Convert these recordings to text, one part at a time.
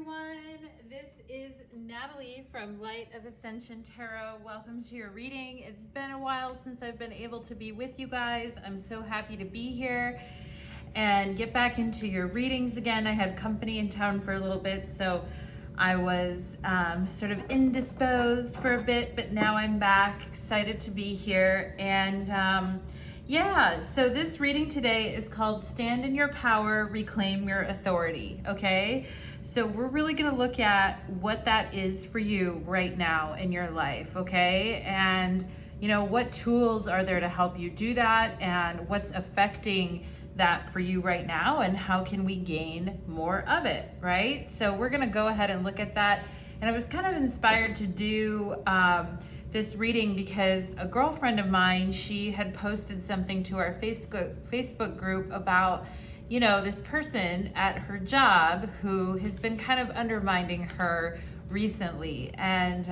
everyone. This is Natalie from Light of Ascension Tarot. Welcome to your reading. It's been a while since I've been able to be with you guys. I'm so happy to be here and get back into your readings again. I had company in town for a little bit, so I was sort of indisposed for a bit, but now I'm back, excited to be here. And yeah, so this reading today is called Stand in Your Power, Reclaim Your Authority, okay? So we're really gonna look at what that is for you right now in your life, okay? And you know, what tools are there to help you do that, and what's affecting that for you right now, and how can we gain more of it, right? So we're gonna go ahead and look at that. And I was kind of inspired to do this reading because a girlfriend of mine, she had posted something to our Facebook group about, you know, this person at her job who has been kind of undermining her recently. And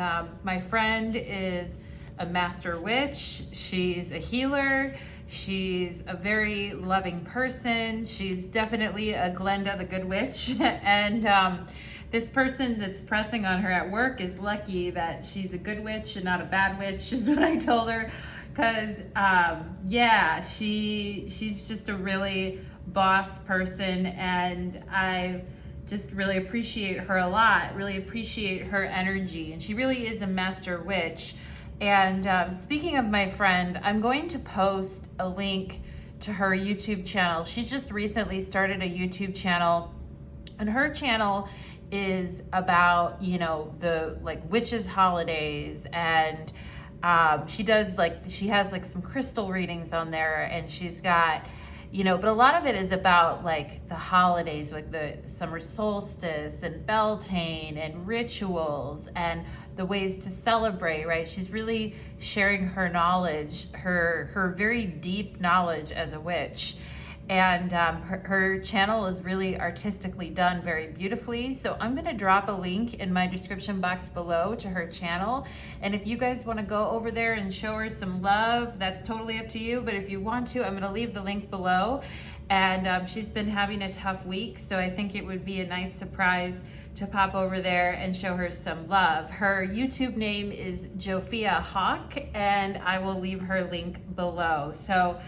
my friend is a master witch. She's a healer. She's a very loving person. She's definitely a Glenda the Good Witch. And this person that's pressing on her at work is lucky that she's a good witch and not a bad witch, is what I told her. Because, yeah, she's just a really boss person, and I just really appreciate her a lot, really appreciate her energy. And she really is a master witch. And speaking of my friend, I'm going to post a link to her YouTube channel. She just recently started a YouTube channel, and her channel is about, you know, the like witches holidays, and she has like some crystal readings on there, and she's got, you know, but a lot of it is about like the holidays, like the summer solstice and Beltane and rituals and the ways to celebrate, right? She's really sharing her knowledge, her very deep knowledge as a witch. And her channel is really artistically done very beautifully. So I'm gonna drop a link in my description box below to her channel. And if you guys wanna go over there and show her some love, that's totally up to you. But if you want to, I'm gonna leave the link below. And she's been having a tough week, so I think it would be a nice surprise to pop over there and show her some love. Her YouTube name is Jophia Hawk, and I will leave her link below. So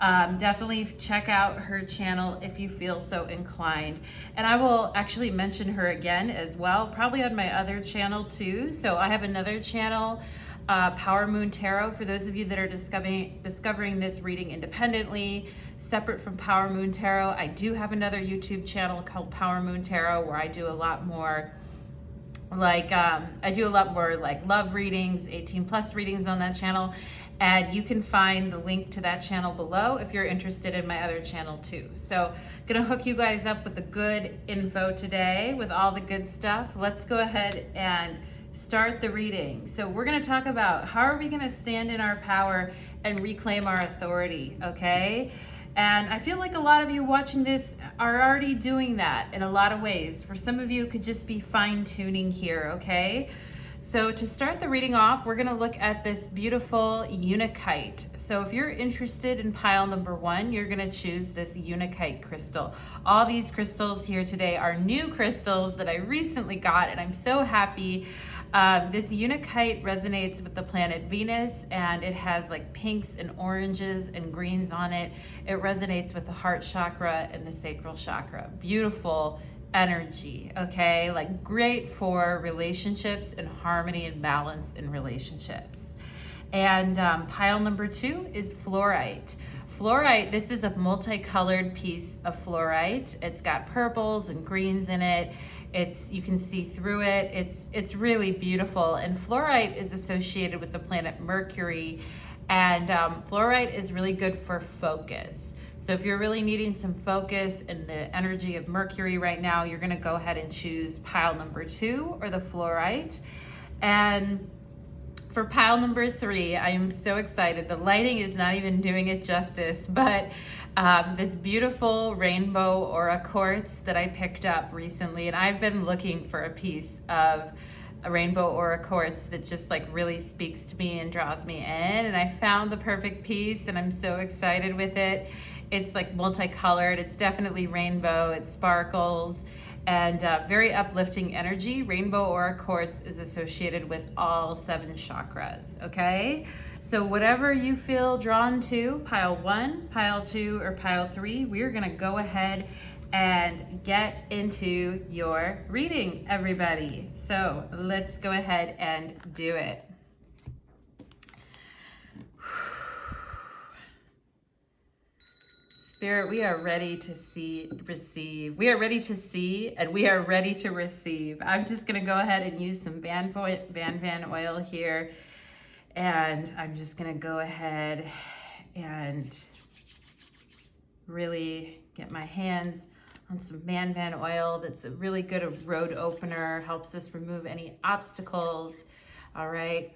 definitely check out her channel if you feel so inclined. And I will actually mention her again as well, probably on my other channel too. So I have another channel, Power Moon Tarot, for those of you that are discovering this reading independently, separate from Power Moon Tarot. I do have another YouTube channel called Power Moon Tarot, where I do a lot more like love readings, 18+ readings on that channel. And you can find the link to that channel below if you're interested in my other channel too. So gonna hook you guys up with the good info today, with all the good stuff. Let's go ahead and start the reading. So we're gonna talk about how are we gonna stand in our power and reclaim our authority, okay? And I feel like a lot of you watching this are already doing that in a lot of ways. For some of you, it could just be fine-tuning here, okay? So to start the reading off, we're gonna look at this beautiful Unakite. So if you're interested in pile number 1, you're gonna choose this Unakite crystal. All these crystals here today are new crystals that I recently got, and I'm so happy. This Unakite resonates with the planet Venus, and it has like pinks and oranges and greens on it. It resonates with the heart chakra and the sacral chakra. Beautiful energy, okay? Like great for relationships and harmony and balance in relationships. And pile number 2 is Fluorite. Fluorite, this is a multicolored piece of fluorite. It's got purples and greens in it. You can see through it. It's really beautiful. And fluorite is associated with the planet Mercury. And fluorite is really good for focus. So if you're really needing some focus in the energy of Mercury right now, you're gonna go ahead and choose pile number 2, or the Fluorite. And for pile number 3, I am so excited. The lighting is not even doing it justice, but this beautiful rainbow aura quartz that I picked up recently, and I've been looking for a piece of a rainbow aura quartz that just like really speaks to me and draws me in, and I found the perfect piece, and I'm so excited with it. It's like multicolored, it's definitely rainbow, it sparkles, and very uplifting energy. Rainbow aura quartz is associated with all 7 chakras, okay? So whatever you feel drawn to, pile 1, pile 2, or pile 3, we're gonna go ahead and get into your reading, everybody. So let's go ahead and do it. Spirit, we are ready to receive. We are ready to see, and we are ready to receive. I'm just going to go ahead and use some Van oil here. And I'm just going to go ahead and really get my hands on some Van oil. That's a really good road opener. Helps us remove any obstacles. All right.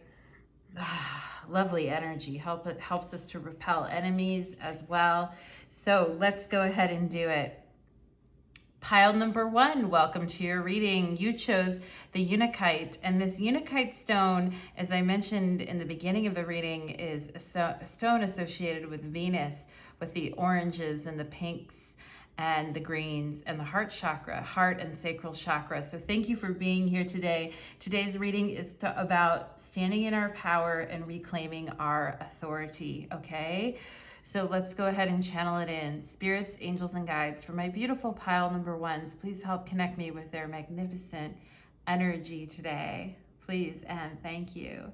Lovely energy. Helps us to repel enemies as well. So let's go ahead and do it. Pile number 1, welcome to your reading. You chose the Unakite, and this Unakite stone, as I mentioned in the beginning of the reading, is a stone associated with Venus, with the oranges and the pinks and the greens and the heart chakra, heart and sacral chakra. So thank you for being here today. Today's reading is about standing in our power and reclaiming our authority, okay? So let's go ahead and channel it in. Spirits, angels, and guides, for my beautiful pile number 1s, please help connect me with their magnificent energy today. Please and thank you.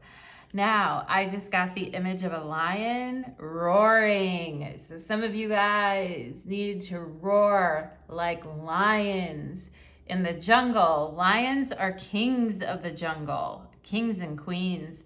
Now, I just got the image of a lion roaring. So some of you guys need to roar like lions in the jungle. Lions are kings of the jungle, kings and queens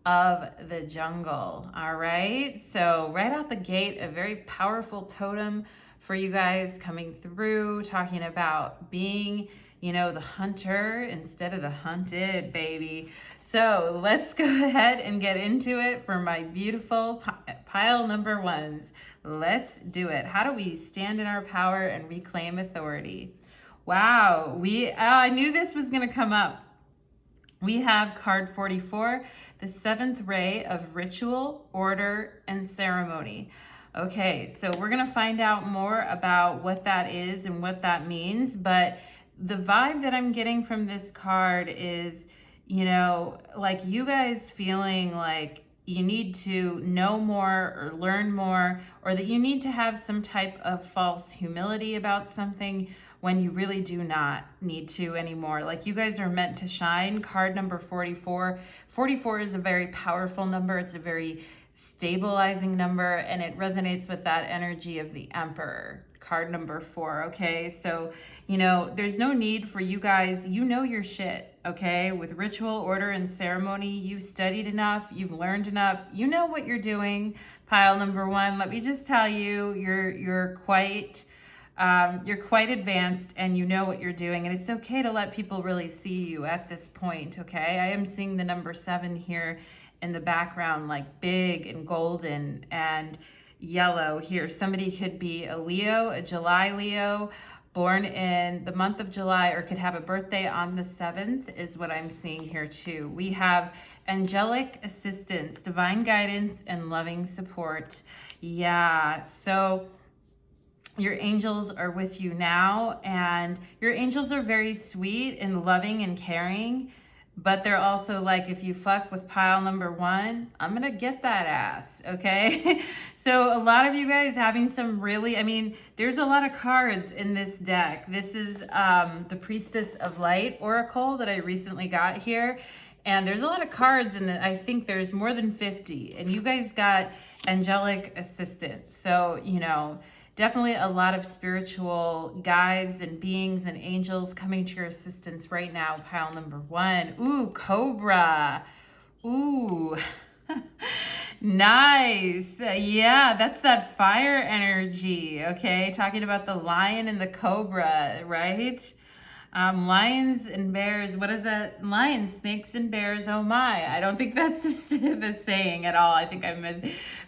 of the jungle. All right. So right out the gate, a very powerful totem for you guys coming through, talking about being, you know, the hunter instead of the hunted, baby. So let's go ahead and get into it for my beautiful pile number 1s. Let's do it. How do we stand in our power and reclaim authority? Wow. I knew this was going to come up. We have card 44, the 7th ray of ritual, order, and ceremony. Okay, so we're going to find out more about what that is and what that means, but the vibe that I'm getting from this card is, you know, like you guys feeling like you need to know more or learn more, or that you need to have some type of false humility about something when you really do not need to anymore. Like you guys are meant to shine. Card number 44. 44 is a very powerful number. It's a very stabilizing number, and it resonates with that energy of the Emperor. Card number 4, okay? So, you know, there's no need for you guys, you know your shit, okay? With ritual, order, and ceremony, you've studied enough, you've learned enough, you know what you're doing. Pile number 1, let me just tell you, you're quite advanced and you know what you're doing, and it's okay to let people really see you at this point, okay? I am seeing the number 7 here in the background, like big and golden and yellow here. Somebody could be a Leo, a July Leo, born in the month of July, or could have a birthday on the 7th is what I'm seeing here too. We have angelic assistance, divine guidance, and loving support. Yeah, so your angels are with you now, and your angels are very sweet and loving and caring, but they're also like, if you fuck with pile number 1, I'm gonna get that ass, okay? So a lot of you guys having some really, I mean, there's a lot of cards in this deck. This is the Priestess of Light Oracle that I recently got here. And there's a lot of cards in I think there's more than 50. And you guys got angelic assistance. So, you know, definitely a lot of spiritual guides and beings and angels coming to your assistance right now. Pile number 1. Ooh, Cobra. Ooh. Nice. Yeah, that's that fire energy. Okay, talking about the lion and the cobra, right? Lions and bears. What is that? Lions, snakes, and bears. Oh my. I don't think that's the saying at all. I think I'm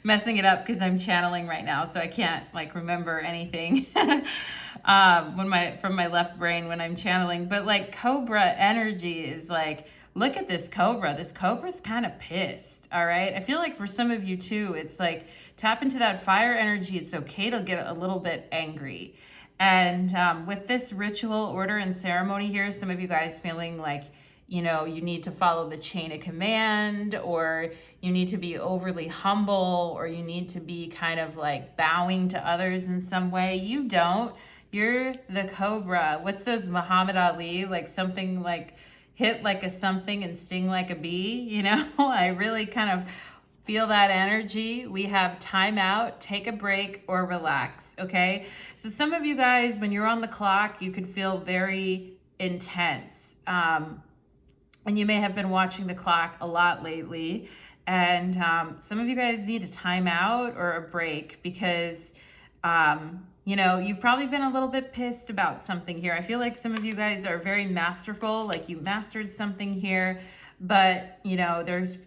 messing it up because I'm channeling right now, so I can't like remember anything from my left brain when I'm channeling. But like cobra energy is like, look at this cobra. This cobra's kind of pissed. All right. I feel like for some of you too, it's like tap into that fire energy. It's okay to get a little bit angry. And with this ritual order and ceremony here, some of you guys feeling like, you know, you need to follow the chain of command, or you need to be overly humble, or you need to be kind of like bowing to others in some way. You don't. You're the cobra. What's those Muhammad Ali, like something like hit like a something and sting like a bee, you know? I really kind of feel that energy. We have time out, take a break, or relax, okay? So some of you guys, when you're on the clock, you could feel very intense. And you may have been watching the clock a lot lately. And some of you guys need a timeout or a break because, you know, you've probably been a little bit pissed about something here. I feel like some of you guys are very masterful, like you mastered something here, but, you know, there's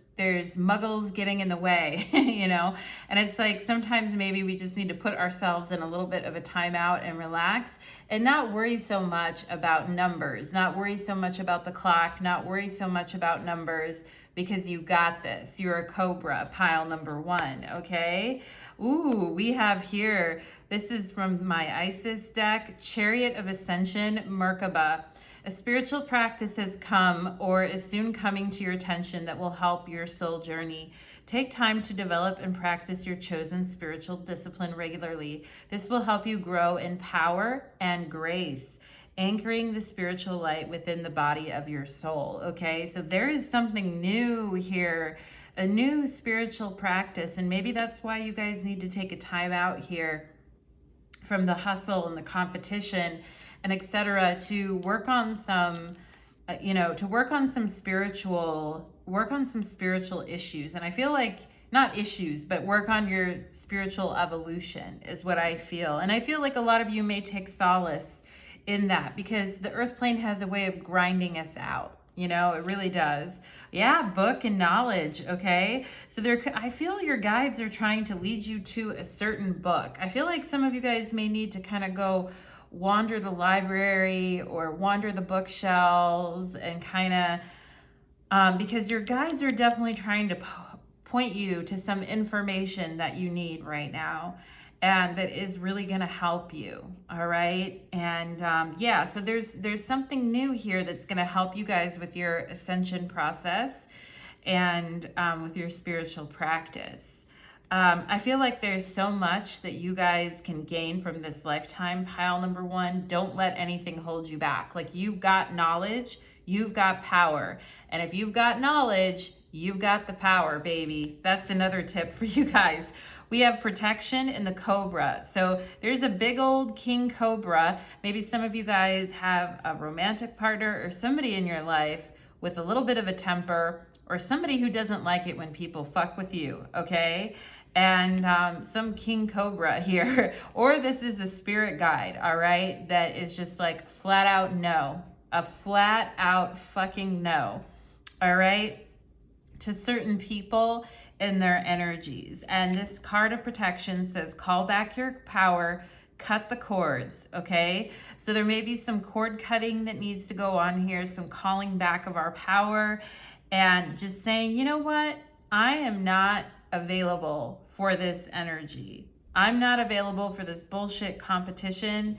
muggles getting in the way, you know, and it's like sometimes maybe we just need to put ourselves in a little bit of a timeout and relax and not worry so much about numbers, not worry so much about the clock, not worry so much about numbers, because you got this. You're a cobra, pile number 1, okay? Ooh, we have here, this is from my Isis deck, Chariot of Ascension, Merkaba. A spiritual practice has come or is soon coming to your attention that will help your soul journey. Take time to develop and practice your chosen spiritual discipline regularly. This will help you grow in power and grace, anchoring the spiritual light within the body of your soul, okay? So there is something new here, a new spiritual practice, and maybe that's why you guys need to take a time out here from the hustle and the competition and etc. to work on some, you know, to work on some spiritual issues. And I feel like, not issues, but work on your spiritual evolution is what I feel. And I feel like a lot of you may take solace in that because the earth plane has a way of grinding us out. You know, it really does. Yeah, book and knowledge, okay? So I feel your guides are trying to lead you to a certain book. I feel like some of you guys may need to kind of go wander the library or wander the bookshelves and kind of, because your guides are definitely trying to point you to some information that you need right now and that is really going to help you, all right? And yeah, so there's something new here that's going to help you guys with your ascension process and with your spiritual practice. I feel like there's so much that you guys can gain from this lifetime, pile number 1. Don't let anything hold you back. Like, you've got knowledge, you've got power. And if you've got knowledge, you've got the power, baby. That's another tip for you guys. We have protection in the cobra. So there's a big old king cobra. Maybe some of you guys have a romantic partner or somebody in your life with a little bit of a temper, or somebody who doesn't like it when people fuck with you, okay? And some king cobra here, or this is a spirit guide, all right, that is just like flat out no, a flat out fucking no, all right, to certain people and their energies. And this card of protection says call back your power, cut the cords, okay? So there may be some cord cutting that needs to go on here, some calling back of our power, and just saying, you know what, I am not available for this energy. I'm not available for this bullshit competition.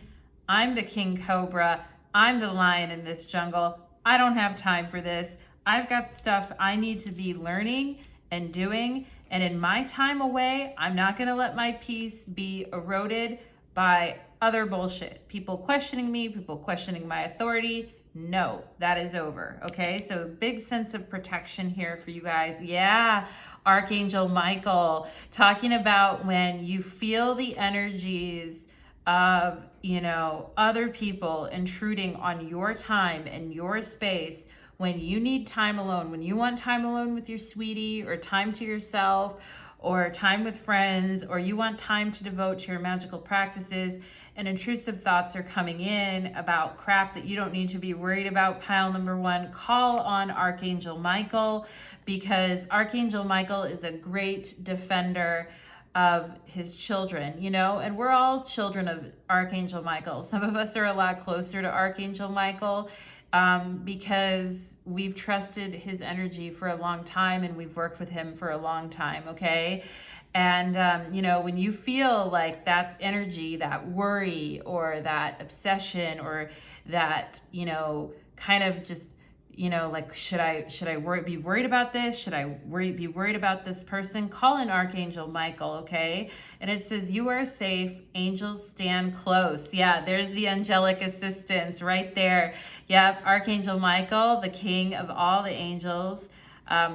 I'm the king cobra. I'm the lion in this jungle. I don't have time for this. I've got stuff I need to be learning and doing. And in my time away, I'm not going to let my peace be eroded by other bullshit. People questioning me, people questioning my authority. No, that is over. Okay, so big sense of protection here for you guys. Yeah, Archangel Michael talking about when you feel the energies of, you know, other people intruding on your time and your space, when you need time alone, when you want time alone with your sweetie, or time to yourself, or time with friends, or you want time to devote to your magical practices, and intrusive thoughts are coming in about crap that you don't need to be worried about, pile number 1, call on Archangel Michael, because Archangel Michael is a great defender of his children, you know, and we're all children of Archangel Michael. Some of us are a lot closer to Archangel Michael because we've trusted his energy for a long time and we've worked with him for a long time, okay? And, you know, when you feel like that's energy, that worry or that obsession or that, you know, kind of just, you know, like, should I be worried about this? Should I be worried about this person? Call in Archangel Michael, okay? And it says, you are safe. Angels stand close. Yeah, there's the angelic assistance right there. Yep, Archangel Michael, the king of all the angels.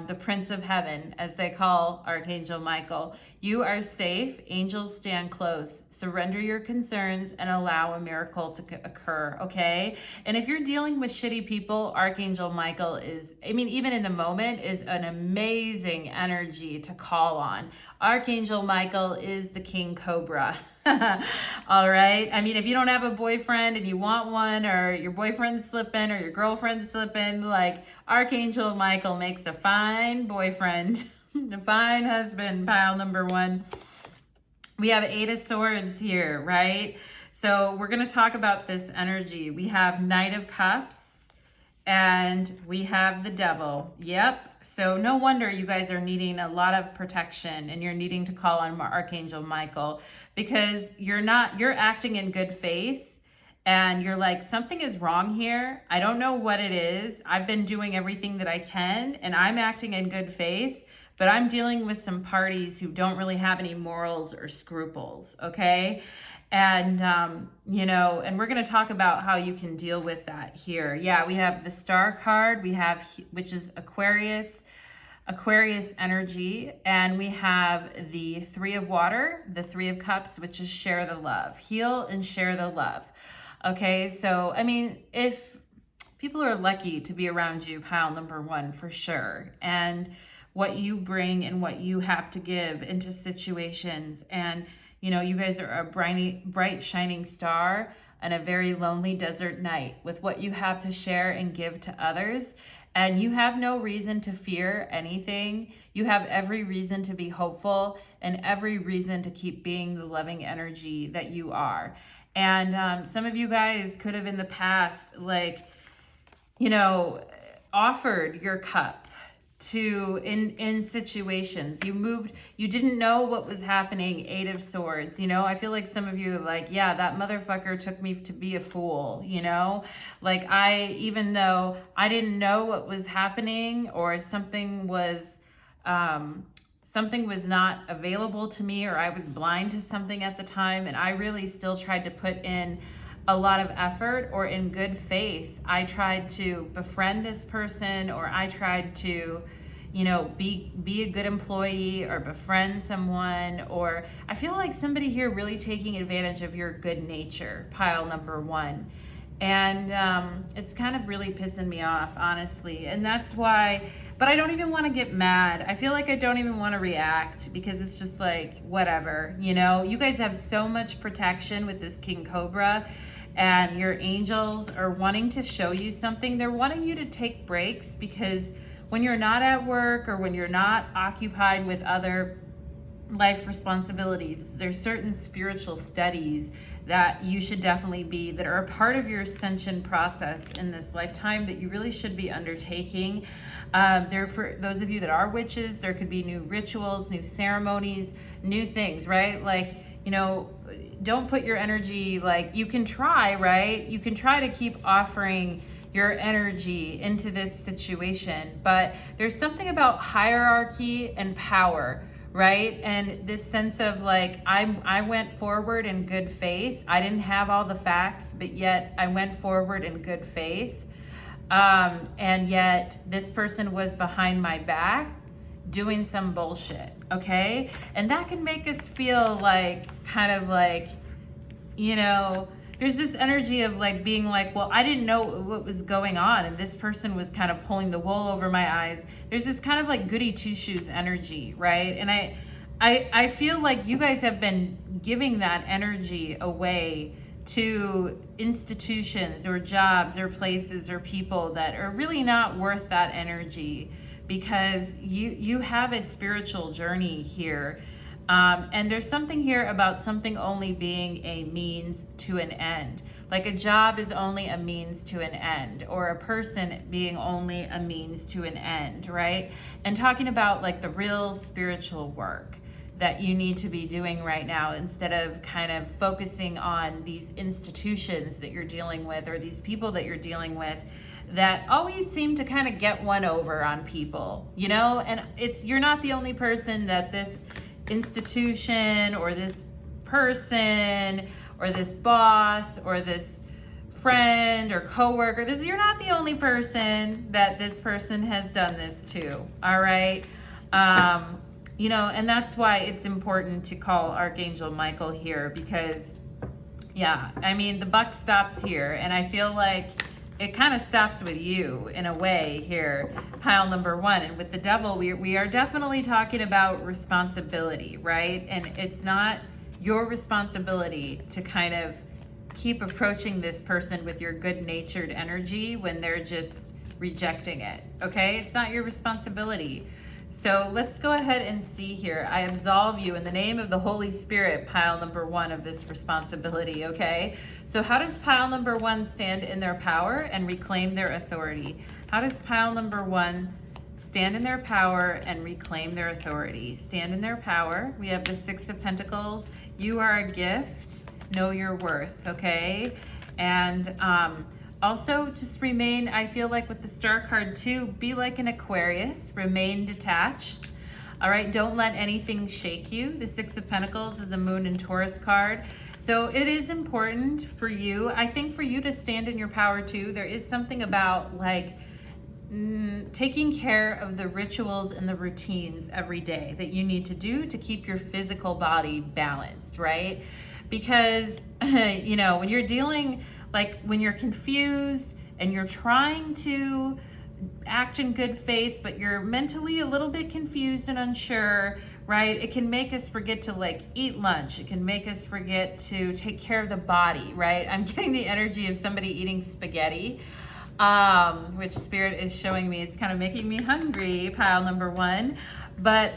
The Prince of Heaven, as they call Archangel Michael. You are safe. Angels stand close. Surrender your concerns and allow a miracle to occur, okay? And if you're dealing with shitty people, Archangel Michael is, I mean, even in the moment, is an amazing energy to call on. Archangel Michael is the King Cobra. All right. I mean, if you don't have a boyfriend and you want one, or your boyfriend's slipping or your girlfriend's slipping, like, Archangel Michael makes a fine boyfriend, a fine husband, pile number one. We have 8 of Swords here, right? So we're going to talk about this energy. We have Knight of Cups and we have the Devil. Yep. So no wonder you guys are needing a lot of protection and you're needing to call on Archangel Michael, because you're acting in good faith. And you're like, something is wrong here. I don't know what it is. I've been doing everything that I can and I'm acting in good faith, but I'm dealing with some parties who don't really have any morals or scruples, okay? And, you know, and we're going to talk about how you can deal with that here. Yeah, we have the Star card, which is Aquarius energy, and we have the 3 of Water, the 3 of Cups, which is share the love, heal and share the love. Okay, so, I mean, if people are lucky to be around you, pile number one, for sure. And what you bring and what you have to give into situations. And, you know, you guys are a bright, shining star on a very lonely desert night with what you have to share and give to others. And you have no reason to fear anything. You have every reason to be hopeful and every reason to keep being the loving energy that you are. And some of you guys could have in the past, like, you know, offered your cup to in situations. You didn't know what was happening, 8 of Swords. You know, I feel like some of you are like, yeah, that motherfucker took me to be a fool, you know? Like, even though I didn't know what was happening, or something was not available to me, or I was blind to something at the time, and I really still tried to put in a lot of effort, or in good faith, I tried to befriend this person, or I tried to, you know, be a good employee or befriend someone. Or I feel like somebody here really taking advantage of your good nature, pile number one. And it's kind of really pissing me off, honestly. And that's why, but I don't even want to get mad. I feel like I don't even want to react, because it's just like, whatever, you know? You guys have so much protection with this King Cobra, and your angels are wanting to show you something. They're wanting you to take breaks, because when you're not at work, or when you're not occupied with other life responsibilities, there's certain spiritual studies that you should definitely be, that are a part of your ascension process in this lifetime, that you really should be undertaking. There, for those of you that are witches, there could be new rituals, new ceremonies, new things, right? Like, you know, don't put your energy, like, you can try, right? You can try to keep offering your energy into this situation, but there's something about hierarchy and power, right? And this sense of like, I went forward in good faith. I didn't have all the facts, but yet I went forward in good faith. And yet this person was behind my back doing some bullshit, okay? And that can make us feel like, kind of like, you know, there's this energy of like being like, well, I didn't know what was going on, and this person was kind of pulling the wool over my eyes. There's this kind of like goody two-shoes energy, right? And I feel like you guys have been giving that energy away to institutions or jobs or places or people that are really not worth that energy, because you have a spiritual journey here. And there's something here about something only being a means to an end. Like a job is only a means to an end, or a person being only a means to an end, right? And talking about like the real spiritual work, that you need to be doing right now, instead of kind of focusing on these institutions that you're dealing with, or these people that you're dealing with that always seem to kind of get one over on people, you know? And you're not the only person that this institution or this person or this boss or this friend or coworker, you're not the only person that this person has done this to, all right? You know, and that's why it's important to call Archangel Michael here, because, yeah, I mean, the buck stops here, and I feel like it kind of stops with you in a way here, pile number one. And with the devil, we are definitely talking about responsibility, right? And it's not your responsibility to kind of keep approaching this person with your good-natured energy when they're just rejecting it, okay? It's not your responsibility. So let's go ahead and see here. I absolve you in the name of the Holy Spirit, pile number one, of this responsibility, okay? So how does pile number one stand in their power and reclaim their authority? How does pile number one stand in their power and reclaim their authority? Stand in their power. We have the Six of Pentacles. You are a gift. Know your worth, okay? And also, just remain, I feel like with the Star card too, be like an Aquarius, remain detached. All right, don't let anything shake you. The Six of Pentacles is a Moon and Taurus card. So it is important for you, I think, for you to stand in your power too. There is something about like taking care of the rituals and the routines every day that you need to do to keep your physical body balanced, right? Because, you know, when you're dealing, like when you're confused and you're trying to act in good faith, but you're mentally a little bit confused and unsure, right? It can make us forget to like eat lunch. It can make us forget to take care of the body, right? I'm getting the energy of somebody eating spaghetti, which Spirit is showing me. It's kind of making me hungry, pile number one. But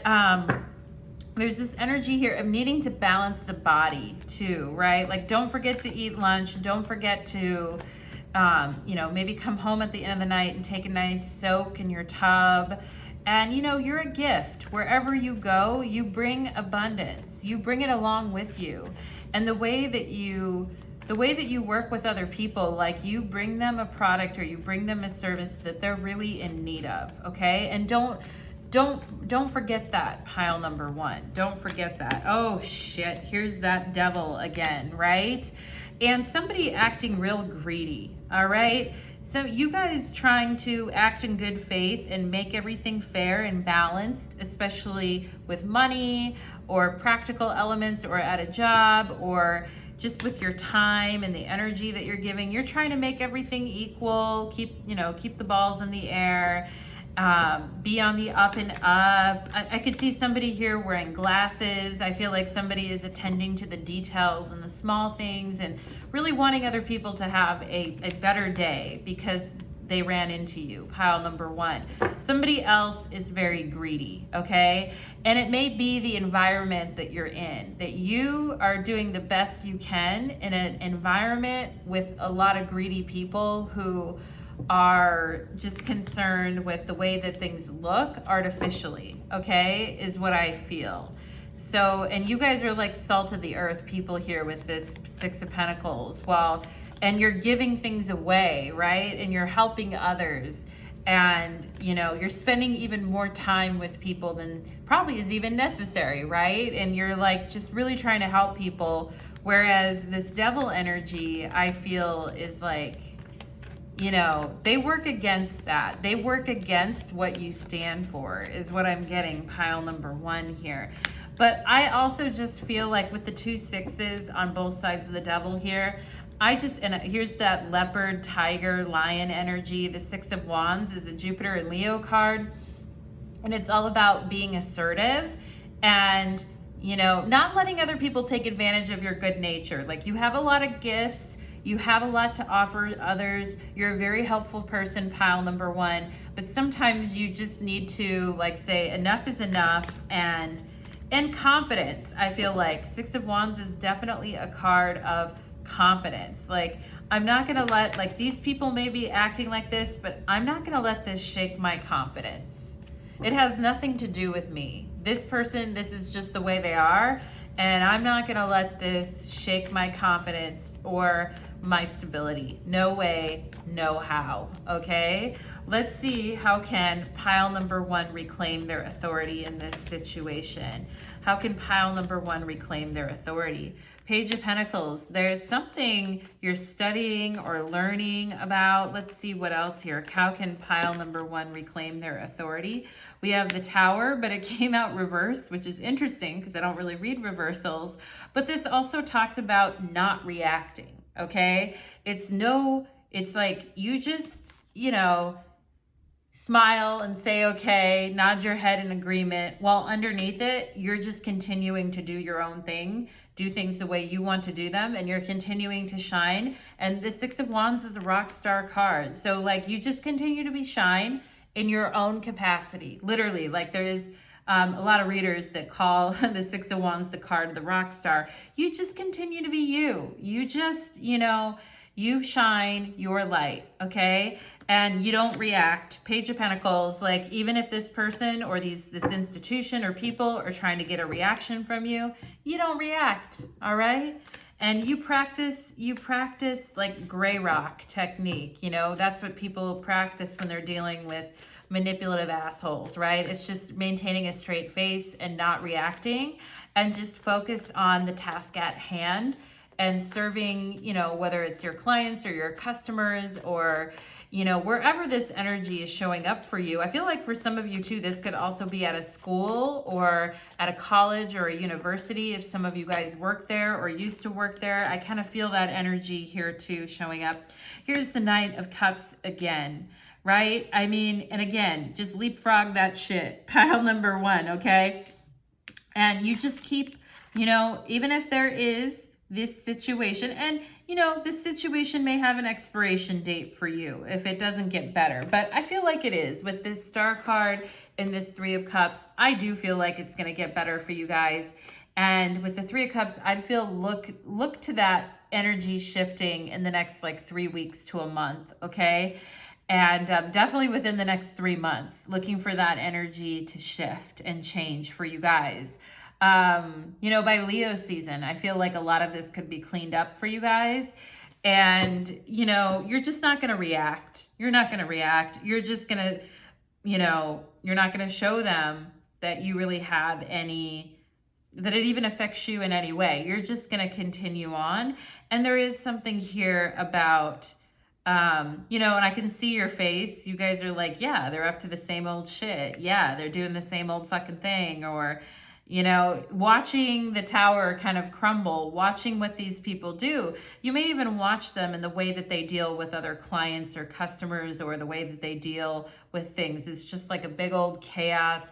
there's this energy here of needing to balance the body too, right? Like don't forget to eat lunch. Don't forget to, you know, maybe come home at the end of the night and take a nice soak in your tub. And you know, you're a gift. Wherever you go, you bring abundance. You bring it along with you. And the way that you work with other people, like you bring them a product or you bring them a service that they're really in need of, okay? And don't forget that, pile number one. Don't forget that. Oh shit, here's that devil again, right? And somebody acting real greedy, all right? So you guys trying to act in good faith and make everything fair and balanced, especially with money or practical elements or at a job or just with your time and the energy that you're giving. You're trying to make everything equal, keep the balls in the air. Be on the up and up. I could see somebody here wearing glasses. I feel like somebody is attending to the details and the small things and really wanting other people to have a better day because they ran into you, pile number one. Somebody else is very greedy, okay? And it may be the environment that you're in, that you are doing the best you can in an environment with a lot of greedy people who are just concerned with the way that things look artificially, okay, is what I feel. So, and you guys are like salt of the earth people here with this Six of Pentacles. Well, and you're giving things away, right? And you're helping others. And, you know, you're spending even more time with people than probably is even necessary, right? And you're like just really trying to help people. Whereas this devil energy, I feel, is like, you know, they work against that. They work against what you stand for, is what I'm getting, pile number one here. But I also just feel like with the two sixes on both sides of the devil here, and here's that leopard, tiger, lion energy. The Six of Wands is a Jupiter and Leo card. And it's all about being assertive and, you know, not letting other people take advantage of your good nature. Like you have a lot of gifts. You have a lot to offer others. You're a very helpful person, pile number one. But sometimes you just need to like say enough is enough and confidence. I feel like Six of Wands is definitely a card of confidence. Like I'm not gonna let, like these people may be acting like this, but I'm not gonna let this shake my confidence. It has nothing to do with me. This person, this is just the way they are, and I'm not gonna let this shake my confidence or my stability. No way, no how, okay? Let's see how can pile number one reclaim their authority in this situation. How can pile number one reclaim their authority? Page of Pentacles, there's something you're studying or learning about. Let's see what else here. How can pile number one reclaim their authority? We have the Tower, but it came out reversed, which is interesting because I don't really read reversals. But this also talks about not reacting, okay? It's like you just, you know, smile and say okay, nod your head in agreement, while underneath it, you're just continuing to do your own thing, do things the way you want to do them, and you're continuing to shine. And the Six of Wands is a rock star card. So like you just continue to be shine in your own capacity. Literally, like there is a lot of readers that call the Six of Wands the card of the rock star. You just continue to be you. You just, you know, you shine your light, okay? And you don't react. Page of Pentacles, like even if this person or this institution or people are trying to get a reaction from you, you don't react, all right? And you practice like gray rock technique, you know? That's what people practice when they're dealing with manipulative assholes, right? It's just maintaining a straight face and not reacting, and just focus on the task at hand and serving, you know, whether it's your clients or your customers or, you know, wherever this energy is showing up for you. I feel like for some of you too, this could also be at a school or at a college or a university. If some of you guys work there or used to work there, I kind of feel that energy here too showing up. Here's the Knight of Cups again, right? I mean, and again, just leapfrog that shit. Pile number one, okay? And you just keep, you know, even if there is this situation, and you know, this situation may have an expiration date for you if it doesn't get better, but I feel like it is with this Star card and this Three of Cups. I do feel like it's going to get better for you guys. And with the Three of Cups, I'd feel look to that energy shifting in the next like 3 weeks to a month, okay? And definitely within the next 3 months, looking for that energy to shift and change for you guys. You know, by Leo season, I feel like a lot of this could be cleaned up for you guys. And, you know, you're just not going to react. You're not going to react. You're just going to, you know, you're not going to show them that you really have any, that it even affects you in any way. You're just going to continue on. And there is something here about, you know, and I can see your face. You guys are like, yeah, they're up to the same old shit. Yeah, they're doing the same old fucking thing. Or, you know, watching the tower kind of crumble, watching what these people do. You may even watch them in the way that they deal with other clients or customers, or the way that they deal with things. It's just like a big old chaos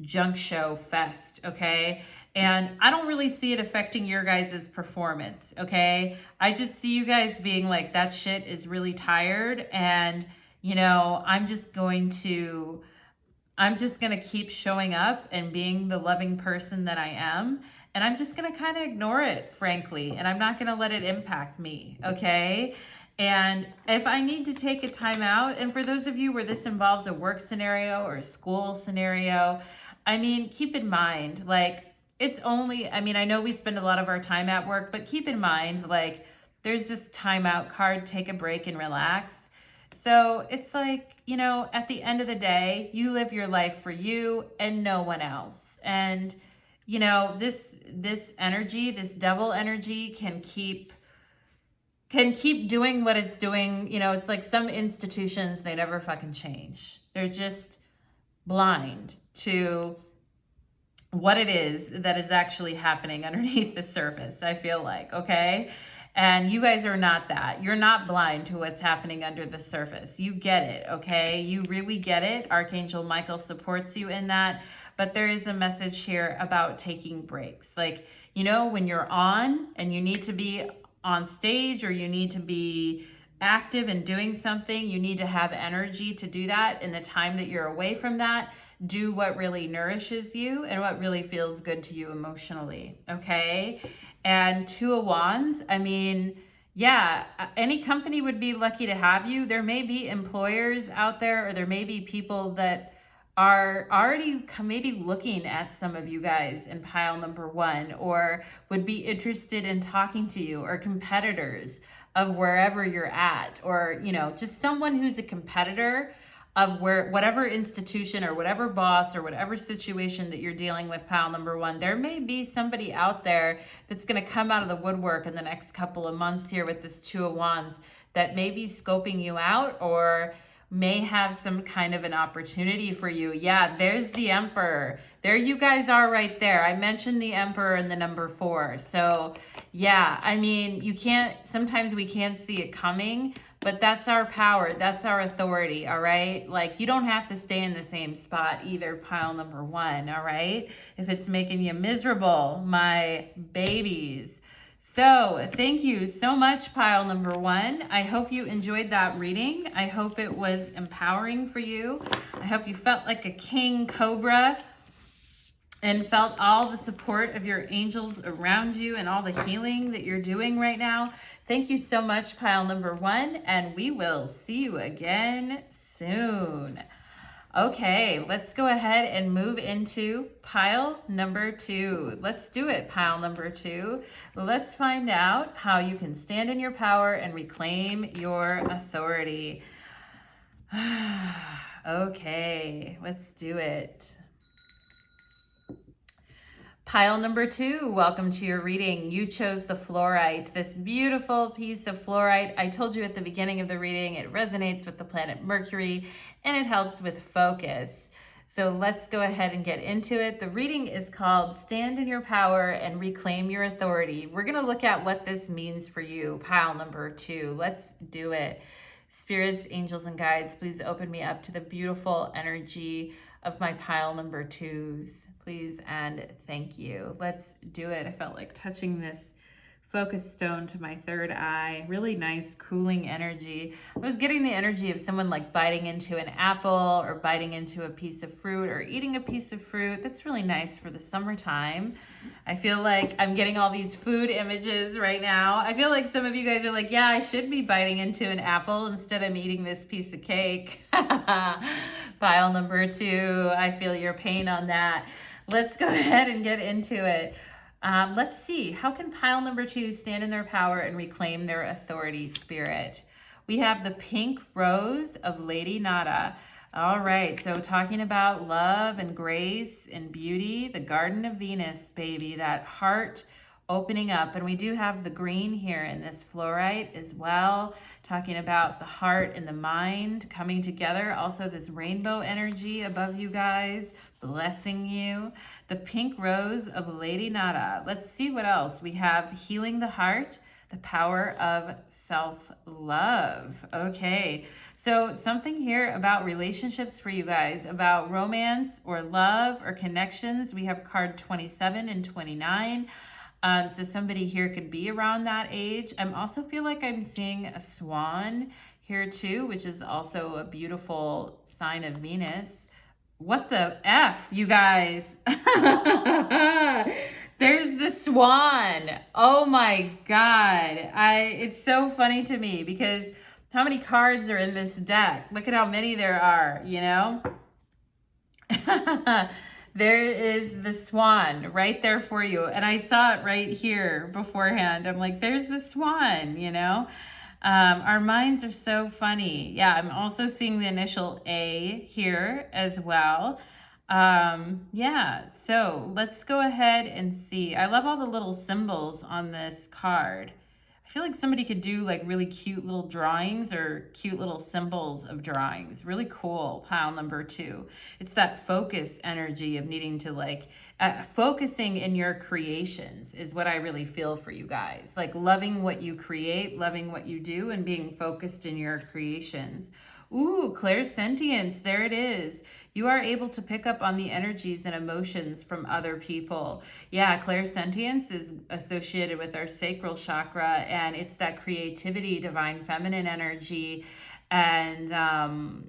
junk show fest, okay? And I don't really see it affecting your guys' performance, okay? I just see you guys being like, that shit is really tired, and, you know, I'm just going to keep showing up and being the loving person that I am. And I'm just going to kind of ignore it, frankly. And I'm not going to let it impact me, okay? And if I need to take a time out, and for those of you where this involves a work scenario or a school scenario, I mean, keep in mind, like, it's only, I mean, I know we spend a lot of our time at work, but keep in mind, like, there's this timeout card, take a break and relax. So it's like, you know, at the end of the day, you live your life for you and no one else. And, you know, this energy, this devil energy can keep doing what it's doing. You know, it's like some institutions, they never fucking change. They're just blind to what it is that is actually happening underneath the surface, I feel like, okay? And you guys are not that. You're not blind to what's happening under the surface. You get it, okay? You really get it. Archangel Michael supports you in that. But there is a message here about taking breaks. Like, you know, when you're on and you need to be on stage or you need to be active and doing something, you need to have energy to do that. In the time that you're away from that, do what really nourishes you and what really feels good to you emotionally, okay? And Two of Wands, I mean, yeah, any company would be lucky to have you. There may be employers out there, or there may be people that are already maybe looking at some of you guys in pile number 1, or would be interested in talking to you, or competitors of wherever you're at, or, you know, just someone who's a competitor of whatever institution or whatever boss or whatever situation that you're dealing with, pile number 1. There may be somebody out there that's going to come out of the woodwork in the next couple of months here with this 2 of Wands that may be scoping you out, or may have some kind of an opportunity for you. Yeah, there's the Emperor. There you guys are right there. I mentioned the Emperor and the number 4. So yeah, I mean, sometimes we can't see it coming, but that's our power. That's our authority, all right? Like, you don't have to stay in the same spot either, pile number 1, all right? If it's making you miserable, my babies. So thank you so much, pile number 1. I hope you enjoyed that reading. I hope it was empowering for you. I hope you felt like a king cobra and felt all the support of your angels around you and all the healing that you're doing right now. Thank you so much, pile number 1, and we will see you again soon. Okay, let's go ahead and move into pile number 2. Let's do it, pile number 2. Let's find out how you can stand in your power and reclaim your authority. Okay, let's do it. Pile number 2, welcome to your reading. You chose the fluorite, this beautiful piece of fluorite. I told you at the beginning of the reading, it resonates with the planet Mercury and it helps with focus. So let's go ahead and get into it. The reading is called Stand in Your Power and Reclaim Your Authority. We're going to look at what this means for you, pile number 2. Let's do it. Spirits, angels, and guides, please open me up to the beautiful energy of my pile number 2s. Please and thank you. Let's do it. I felt like touching this focus stone to my third eye. Really nice cooling energy. I was getting the energy of someone like biting into an apple or biting into a piece of fruit or eating a piece of fruit. That's really nice for the summertime. I feel like I'm getting all these food images right now. I feel like some of you guys are like, yeah, I should be biting into an apple. Instead, I'm eating this piece of cake. Pile number 2. I feel your pain on that. Let's go ahead and get into it. Let's see, how can pile number 2 stand in their power and reclaim their authority, spirit? We have the pink rose of Lady Nada. All right, so talking about love and grace and beauty, the Garden of Venus, baby, that heart opening up. And we do have the green here in this fluorite as well, talking about the heart and the mind coming together. Also this rainbow energy above you guys, blessing you. The pink rose of Lady Nada. Let's see what else. We have healing the heart, the power of self-love. Okay, so something here about relationships for you guys, about romance or love or connections. We have card 27 and 29. So somebody here could be around that age. I also feel like I'm seeing a swan here too, which is also a beautiful sign of Venus. What the F, you guys? There's the swan. Oh my God. It's so funny to me because how many cards are in this deck? Look at how many there are, you know? There is the swan right there for you. And I saw it right here beforehand. I'm like, there's the swan, you know? Our minds are so funny. Yeah, I'm also seeing the initial A here as well. Yeah, so let's go ahead and see. I love all the little symbols on this card. I feel like somebody could do like really cute little drawings or cute little symbols of drawings. Really cool, pile number 2. It's that focus energy of needing to like, focusing in your creations is what I really feel for you guys. Like loving what you create, loving what you do, and being focused in your creations. Ooh, clairsentience, there it is. You are able to pick up on the energies and emotions from other people. Yeah, clairsentience is associated with our sacral chakra, and it's that creativity, divine feminine energy, and,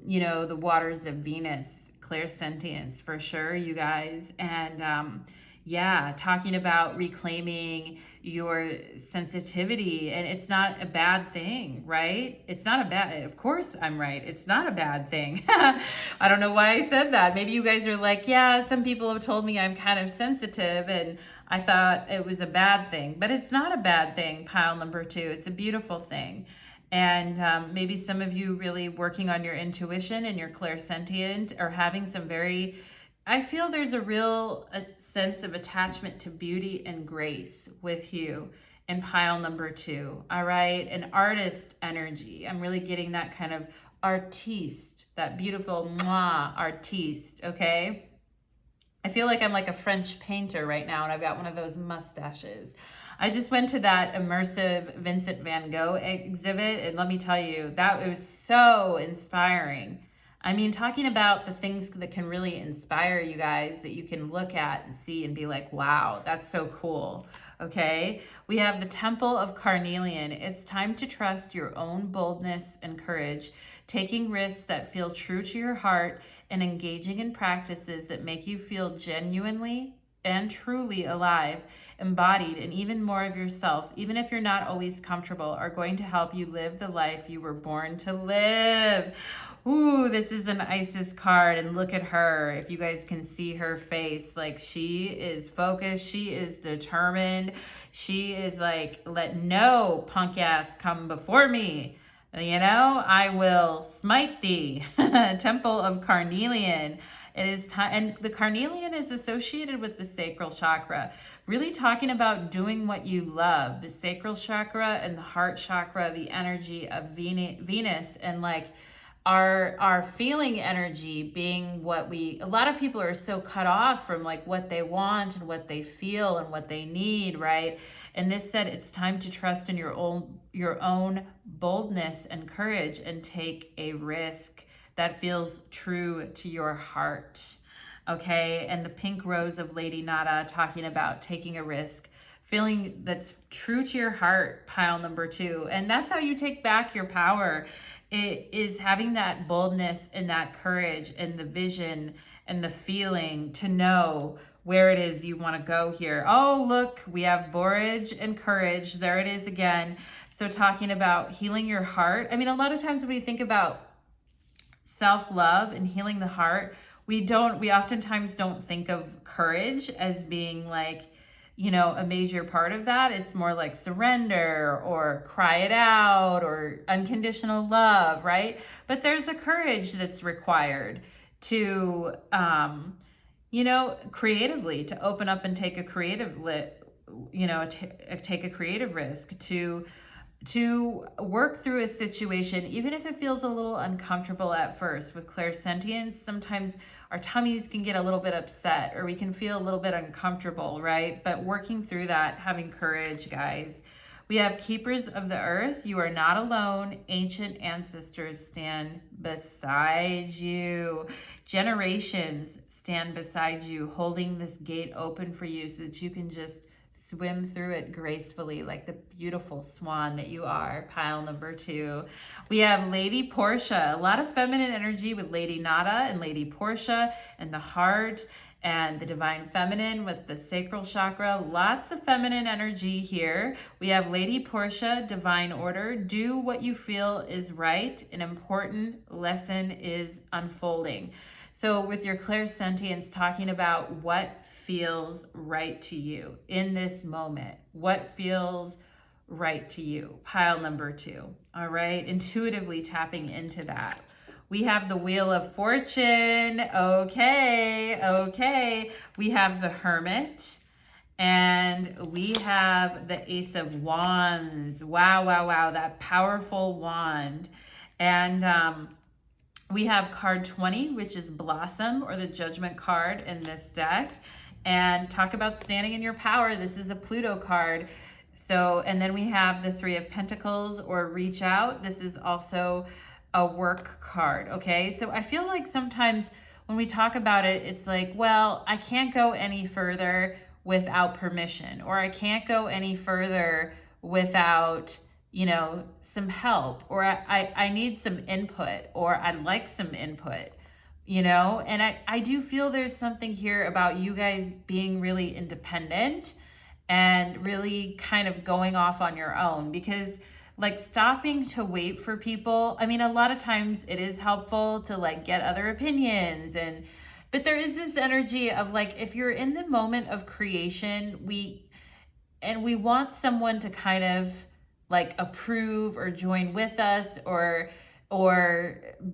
you know, the waters of Venus, clairsentience for sure, you guys. And Yeah, talking about reclaiming your sensitivity, and it's not a bad thing, right? It's not a bad, of course I'm right. It's not a bad thing. I don't know why I said that. Maybe you guys are like, yeah, some people have told me I'm kind of sensitive and I thought it was a bad thing, but it's not a bad thing, pile number 2. It's a beautiful thing. And maybe some of you really working on your intuition and your clairsentient are having some very, I feel there's a real sense of attachment to beauty and grace with you in pile number 2. All right. An artist energy. I'm really getting that kind of artiste, that beautiful mwah artiste. Okay. I feel like I'm like a French painter right now, and I've got one of those mustaches. I just went to that immersive Vincent van Gogh exhibit, and let me tell you, that was so inspiring. I mean, talking about the things that can really inspire you guys that you can look at and see and be like, wow, that's so cool. Okay, we have the Temple of Carnelian. It's time to trust your own boldness and courage, taking risks that feel true to your heart and engaging in practices that make you feel genuinely and truly alive, embodied, and even more of yourself, even if you're not always comfortable, are going to help you live the life you were born to live. Ooh, this is an Isis card, and look at her. If you guys can see her face, like she is focused, she is determined. She is like, let no punk ass come before me. You know, I will smite thee. Temple of Carnelian. It is time, and the carnelian is associated with the sacral chakra, really talking about doing what you love. The sacral chakra and the heart chakra, the energy of Venus, and like our feeling energy being what a lot of people are so cut off from like what they want and what they feel and what they need, right? And this said, it's time to trust in your own boldness and courage and take a risk that feels true to your heart. Okay, and the pink rose of Lady Nada, talking about taking a risk, feeling that's true to your heart, pile number 2. And that's how you take back your power. It is having that boldness and that courage and the vision and the feeling to know where it is you want to go here. Oh, look, we have borage and courage. There it is again. So talking about healing your heart. I mean, a lot of times when we think about self-love and healing the heart, we oftentimes don't think of courage as being like, you know, a major part of that. It's more like surrender or cry it out or unconditional love, right? But there's a courage that's required to, you know, creatively, to open up and take a creative, take a creative risk, to work through a situation, even if it feels a little uncomfortable at first. With clairsentience, sometimes our tummies can get a little bit upset or we can feel a little bit uncomfortable, right? But working through that, having courage, guys. We have keepers of the earth. You are not alone. Ancient ancestors stand beside you. Generations stand beside you, holding this gate open for you so that you can just swim through it gracefully like the beautiful swan that you are, pile number 2. We have Lady Portia, a lot of feminine energy with Lady Nada and Lady Portia and the heart and the divine feminine with the sacral chakra. Lots of feminine energy here. We have Lady Portia, divine order. Do what you feel is right. An important lesson is unfolding. So with your clairsentience, talking about what feels right to you in this moment. What feels right to you? Pile number 2. All right, intuitively tapping into that. We have the Wheel of Fortune. Okay. We have the Hermit. And we have the Ace of Wands. Wow. That powerful wand. And we have card 20, which is Blossom, or the Judgment card in this deck. And talk about standing in your power. This is a Pluto card. So, and then we have the 3 of Pentacles, or Reach Out. This is also a work card, okay? So I feel like sometimes when we talk about it, it's like, well, I can't go any further without permission, or I can't go any further without, you know, some help, or I need some input, or I'd like some input. you know? And I do feel there's something here about you guys being really independent and really kind of going off on your own, because like stopping to wait for people, I mean, a lot of times it is helpful to like get other opinions, and but there is this energy of like, if you're in the moment of creation, we want someone to kind of like approve or join with us, or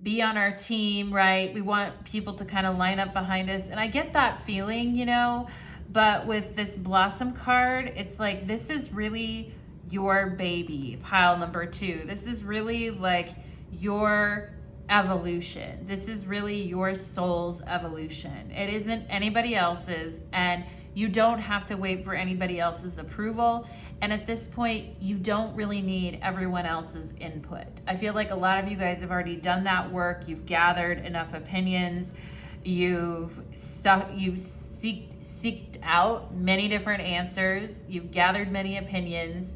be on our team, right? We want people to kind of line up behind us. And I get that feeling, you know, but with this Blossom card, it's like, this is really your baby, pile number 2. This is really like your evolution. This is really your soul's evolution. It isn't anybody else's, and you don't have to wait for anybody else's approval. And at this point, you don't really need everyone else's input. I feel like a lot of you guys have already done that work. You've gathered enough opinions. You've seeked out many different answers. You've gathered many opinions.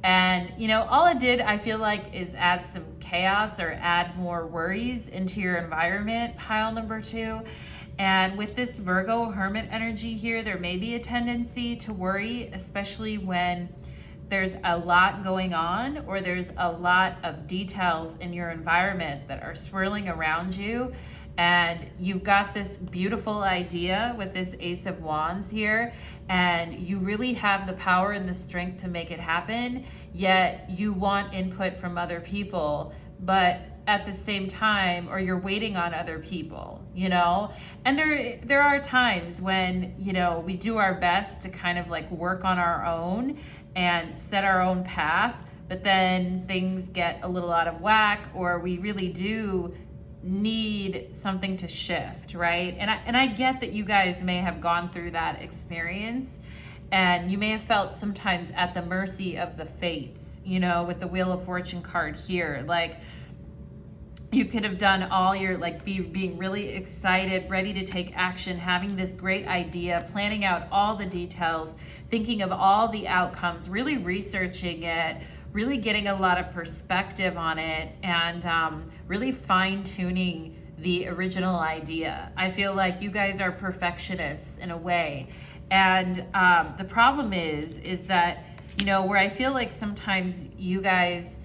And, you know, all it did, I feel like, is add some chaos or add more worries into your environment, pile number 2. And with this Virgo Hermit energy here, there may be a tendency to worry, especially when there's a lot going on, or there's a lot of details in your environment that are swirling around you. And you've got this beautiful idea with this Ace of Wands here, and you really have the power and the strength to make it happen, yet you want input from other people, but at the same time, or you're waiting on other people, you know? And there are times when, you know, we do our best to kind of like work on our own and set our own path, but then things get a little out of whack, or we really do need something to shift, right? And I get that you guys may have gone through that experience, and you may have felt sometimes at the mercy of the fates, you know, with the Wheel of Fortune card here. Like, you could have done all your, like, being really excited, ready to take action, having this great idea, planning out all the details, thinking of all the outcomes, really researching it, really getting a lot of perspective on it, and really fine-tuning the original idea. I feel like you guys are perfectionists in a way. And the problem is that, you know, where I feel like sometimes you guys,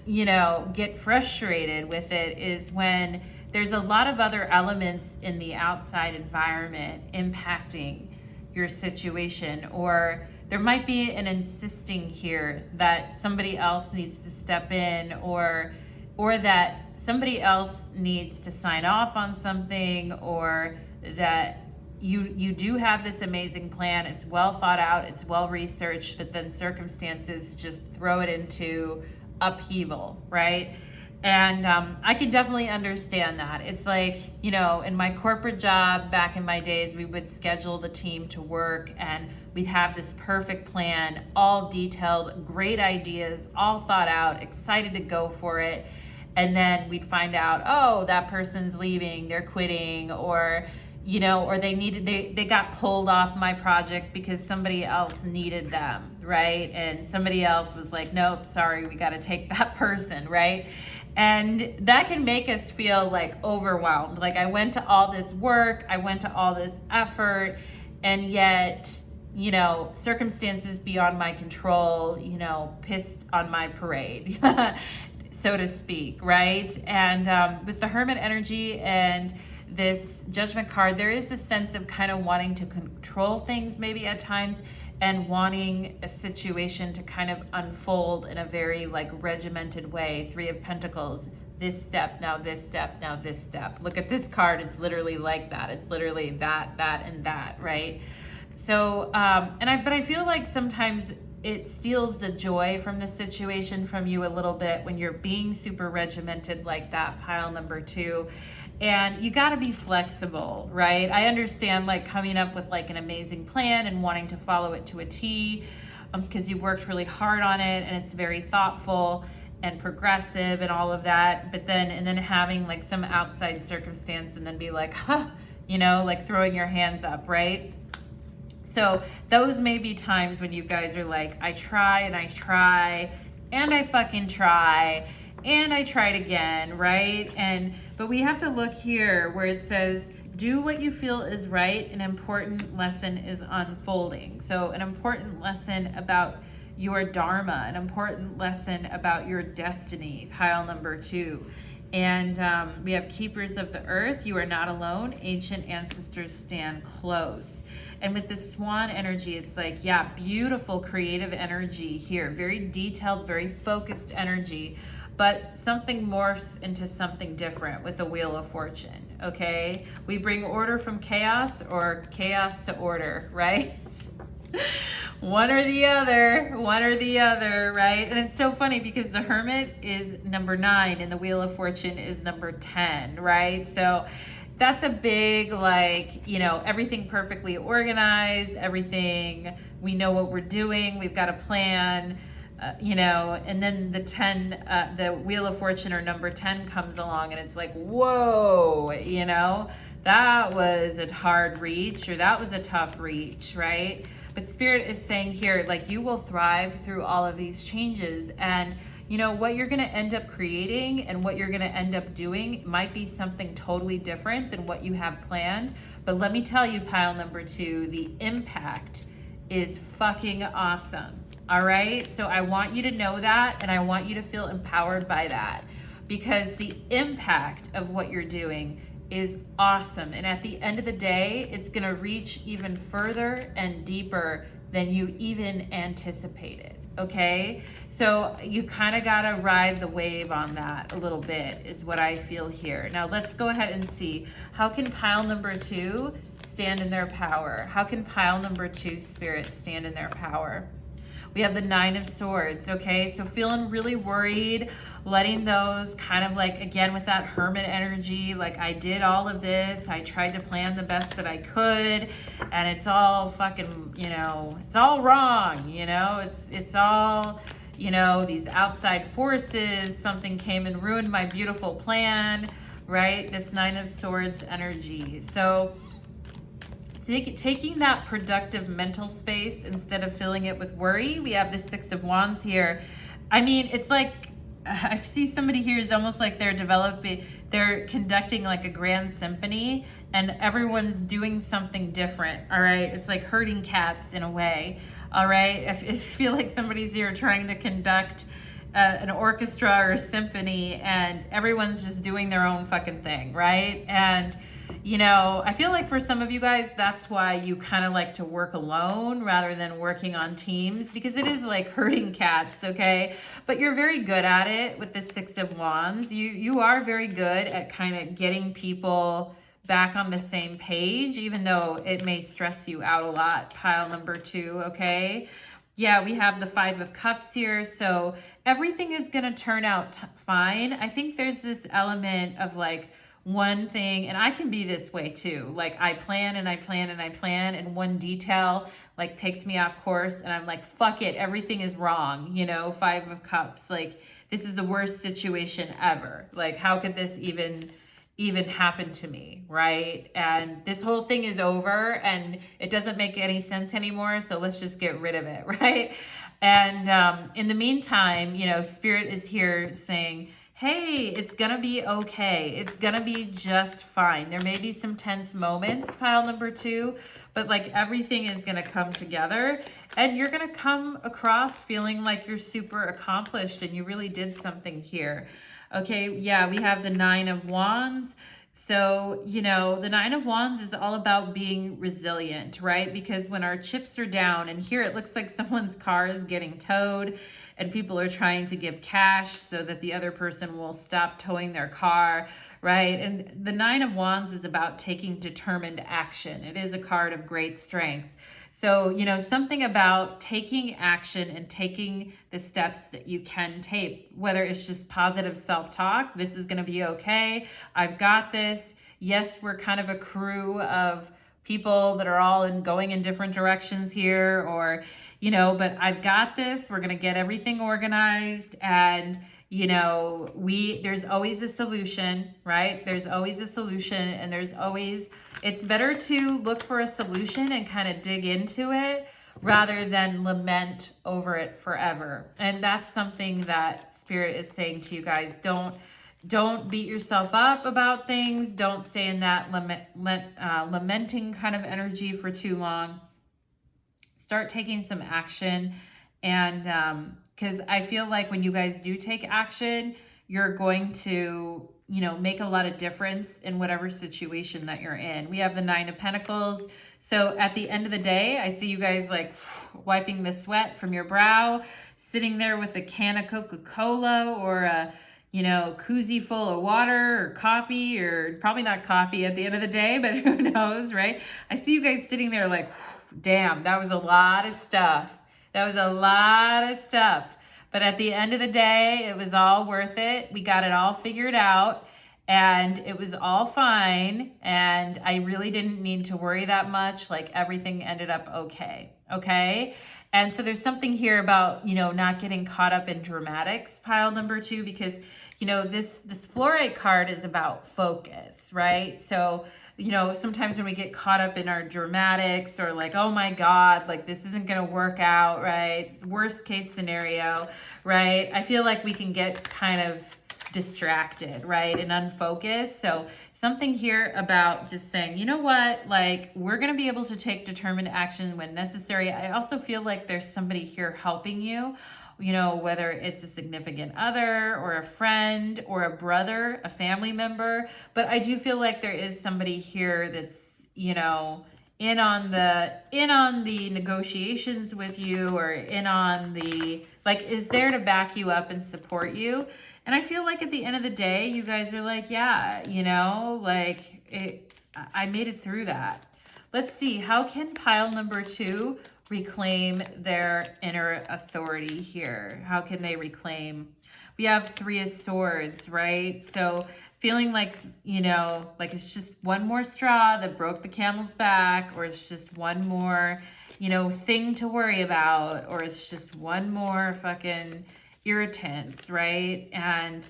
you know, get frustrated with it is when there's a lot of other elements in the outside environment impacting your situation, or there might be an insisting here that somebody else needs to step in, or that somebody else needs to sign off on something, or that you do have this amazing plan, it's well thought out, it's well researched, but then circumstances just throw it into upheaval, right? And I can definitely understand that. It's like, you know, in my corporate job back in my days, we would schedule the team to work, and we'd have this perfect plan, all detailed, great ideas, all thought out, excited to go for it. And then we'd find out, oh, that person's leaving, they're quitting, or, you know, or they got pulled off my project because somebody else needed them, right? And somebody else was like, nope, sorry, we got to take that person, right? And that can make us feel like overwhelmed. Like, I went to all this work, I went to all this effort, and yet, you know, circumstances beyond my control, you know, pissed on my parade, so to speak, right? And with the Hermit energy and this Judgment card, there is a sense of kind of wanting to control things maybe at times, and wanting a situation to kind of unfold in a very like regimented way. 3 of Pentacles, this step, now this step, now this step. Look at this card, it's literally like that. It's literally that, and that, right? So, but I feel like sometimes it steals the joy from the situation from you a little bit when you're being super regimented like that, pile number 2. And you got to be flexible, right? I understand like coming up with like an amazing plan and wanting to follow it to a T, because you worked really hard on it and it's very thoughtful and progressive and all of that. But then having like some outside circumstance and then be like, huh, you know, like throwing your hands up, right? So those may be times when you guys are like, I try and I try and I fucking try, and I tried again, right? But we have to look here where it says, do what you feel is right. An important lesson is unfolding. So an important lesson about your dharma, an important lesson about your destiny, pile number 2. And we have keepers of the earth. You are not alone. Ancient ancestors stand close. And with the swan energy, it's like, yeah, beautiful creative energy here. Very detailed, very focused energy. But something morphs into something different with the Wheel of Fortune, okay? We bring order from chaos or chaos to order, right? One or the other, right? And it's so funny because the Hermit is number 9 and the Wheel of Fortune is number 10, right? So that's a big, like, you know, everything perfectly organized, everything, we know what we're doing, we've got a plan, you know, and then the 10, the Wheel of Fortune or number 10 comes along and it's like, whoa, you know, that was a hard reach or that was a tough reach, right? But Spirit is saying here, like, you will thrive through all of these changes. And you know, what you're going to end up creating and what you're going to end up doing might be something totally different than what you have planned. But let me tell you, pile number 2, the impact is fucking awesome. All right. So I want you to know that, and I want you to feel empowered by that, because the impact of what you're doing is awesome. And at the end of the day, it's going to reach even further and deeper than you even anticipated. Okay. So you kind of got to ride the wave on that a little bit is what I feel here. Now let's go ahead and see, how can pile number 2 stand in their power? How can pile number 2 Spirit stand in their power? We have the 9 of Swords, okay? So feeling really worried, letting those kind of like, again, with that Hermit energy, like, I did all of this, I tried to plan the best that I could, and it's all fucking, you know, it's all wrong, you know? It's all, you know, these outside forces, something came and ruined my beautiful plan, right? This 9 of Swords energy. So taking that productive mental space instead of filling it with worry. We have the 6 of Wands here. I mean, it's like, I see somebody here is almost like they're conducting like a grand symphony and everyone's doing something different, all right? It's like herding cats in a way, all right? I feel like somebody's here trying to conduct an orchestra or a symphony and everyone's just doing their own fucking thing, right? And you know, I feel like for some of you guys, that's why you kind of like to work alone rather than working on teams, because it is like herding cats, okay? But you're very good at it with the 6 of Wands. You are very good at kind of getting people back on the same page, even though it may stress you out a lot, pile number 2, okay? Yeah, we have the 5 of Cups here, so everything is going to turn out fine. I think there's this element of like, one thing, and I can be this way too, like I plan and I plan and I plan, and one detail like takes me off course and I'm like, fuck it, everything is wrong, you know? 5 of Cups, like, this is the worst situation ever, like, how could this even happen to me, right? And this whole thing is over and it doesn't make any sense anymore, so let's just get rid of it, right? And in the meantime, you know, Spirit is here saying, hey, it's gonna be okay. It's gonna be just fine. There may be some tense moments, pile number 2, but like everything is gonna come together and you're gonna come across feeling like you're super accomplished and you really did something here. Okay, yeah, we have the 9 of Wands. So, you know, the 9 of Wands is all about being resilient, right? Because when our chips are down, and here it looks like someone's car is getting towed and people are trying to give cash so that the other person will stop towing their car, right? And the 9 of Wands is about taking determined action. It is a card of great strength. So, you know, something about taking action and taking the steps that you can take, whether it's just positive self-talk, this is going to be okay, I've got this. Yes, we're kind of a crew of people that are all going in different directions here, or, you know, but I've got this, we're going to get everything organized, and, you know, there's always a solution, right? There's always a solution, and it's better to look for a solution and kind of dig into it rather than lament over it forever. And that's something that Spirit is saying to you guys. Don't beat yourself up about things. Don't stay in that lamenting kind of energy for too long. Start taking some action. And because I feel like when you guys do take action, you're going to, you know, make a lot of difference in whatever situation that you're in. We have the 9 of Pentacles. So at the end of the day, I see you guys like wiping the sweat from your brow, sitting there with a can of Coca-Cola or a, you know, koozie full of water or coffee, or probably not coffee at the end of the day, but who knows, right? I see you guys sitting there like, damn, that was a lot of stuff. That was a lot of stuff. But at the end of the day, it was all worth it. We got it all figured out and it was all fine. And I really didn't need to worry that much. Like everything ended up okay. Okay. And so there's something here about, you know, not getting caught up in dramatics, pile number 2, because, you know, this Fluorite card is about focus, right? So, you know, sometimes when we get caught up in our dramatics or like, oh my God, like this isn't going to work out, right? Worst case scenario, right? I feel like we can get kind of distracted, right? And unfocused. So something here about just saying, you know what, like we're going to be able to take determined action when necessary. I also feel like there's somebody here helping you, you know, whether it's a significant other or a friend or a brother, a family member. But I do feel like there is somebody here that's, you know, in on the negotiations with you, or in on the, like, is there to back you up and support you. And I feel like at the end of the day, you guys are like, yeah, you know, like I made it through that. Let's see, how can pile number 2 reclaim their inner authority here? How can they reclaim? We have 3 of Swords, right? So feeling like, you know, like it's just one more straw that broke the camel's back, or it's just one more, you know, thing to worry about, or it's just one more fucking irritants, right? And,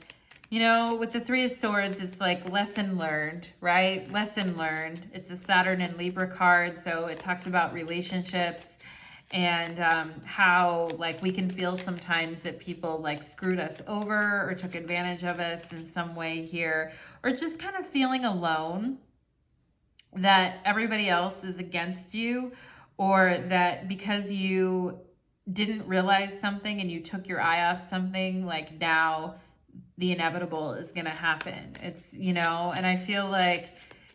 you know, with the 3 of Swords, it's like lesson learned, right? Lesson learned. It's a Saturn and Libra card, so it talks about relationships and how like we can feel sometimes that people like screwed us over or took advantage of us in some way here, or just kind of feeling alone, that everybody else is against you, or that because you didn't realize something and you took your eye off something, like now the inevitable is going to happen. It's, you know, and I feel like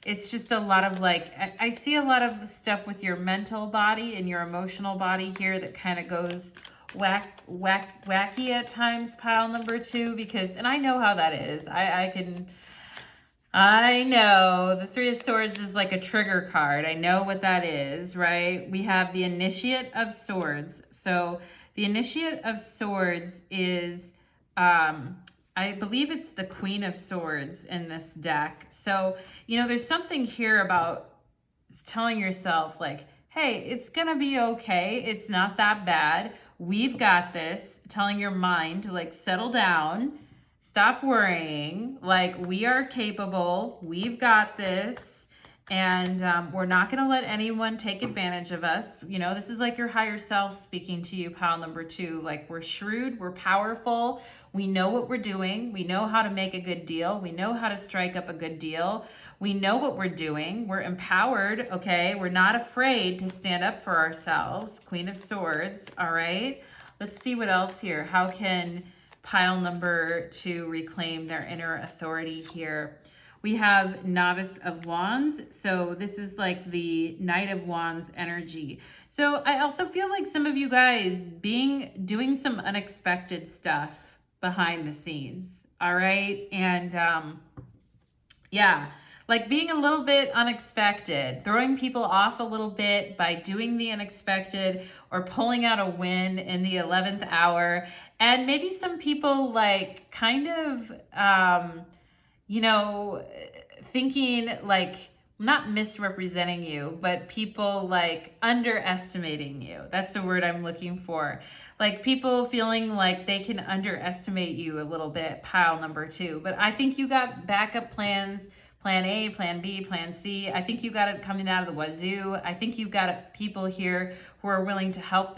it's just a lot of like, I see a lot of stuff with your mental body and your emotional body here that kind of goes wacky at times, pile number 2, because, and I know how that is. I know the 3 of Swords is like a trigger card. I know what that is, right? We have the Initiate of Swords. So the Initiate of Swords is, I believe it's the Queen of Swords in this deck. So, you know, there's something here about telling yourself like, hey, it's going to be okay. It's not that bad. We've got this. Telling your mind to like settle down. Stop worrying, like we are capable, we've got this, and we're not going to let anyone take advantage of us. You know, this is like your higher self speaking to you, pile number 2. Like we're shrewd, we're powerful, we know what we're doing, we know how to make a good deal, we know how to strike up a good deal, we know what we're doing, we're empowered, okay? We're not afraid to stand up for ourselves. Queen of Swords, all right? Let's see what else here. How can pile number 2 reclaim their inner authority here? We have Novice of Wands. So this is like the Knight of Wands energy. So I also feel like some of you guys doing some unexpected stuff behind the scenes. All right. And yeah, like being a little bit unexpected, throwing people off a little bit by doing the unexpected, or pulling out a win in the 11th hour. And maybe some people like kind of, you know, thinking like, not misrepresenting you, but people like underestimating you. That's the word I'm looking for. Like people feeling like they can underestimate you a little bit, pile number 2. But I think you got backup plans, Plan A, plan B, plan C. I think you got it coming out of the wazoo. I think you've got people here who are willing to help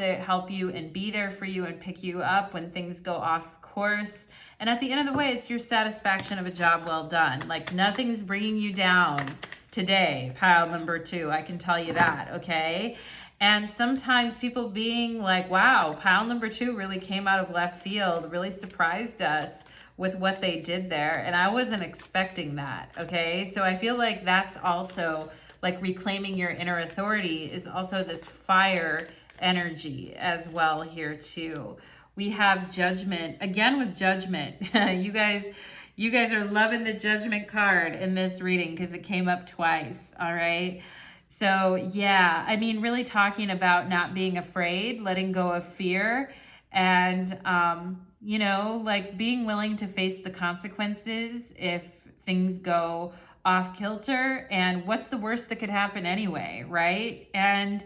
you and be there for you and pick you up when things go off course. And at the end of the way, it's your satisfaction of a job well done. Like nothing's bringing you down today, pile number 2. I can tell you that, okay? And sometimes people being like, wow, pile number 2 really came out of left field, really surprised us with what they did there. And I wasn't expecting that, okay? So I feel like that's also like reclaiming your inner authority is also this fire energy as well here too. We have judgment, again with judgment. You guys are loving the judgment card in this reading because it came up twice, all right? So yeah, I mean, really talking about not being afraid, letting go of fear, and you know, like being willing to face the consequences if things go off kilter, and what's the worst that could happen anyway, right? And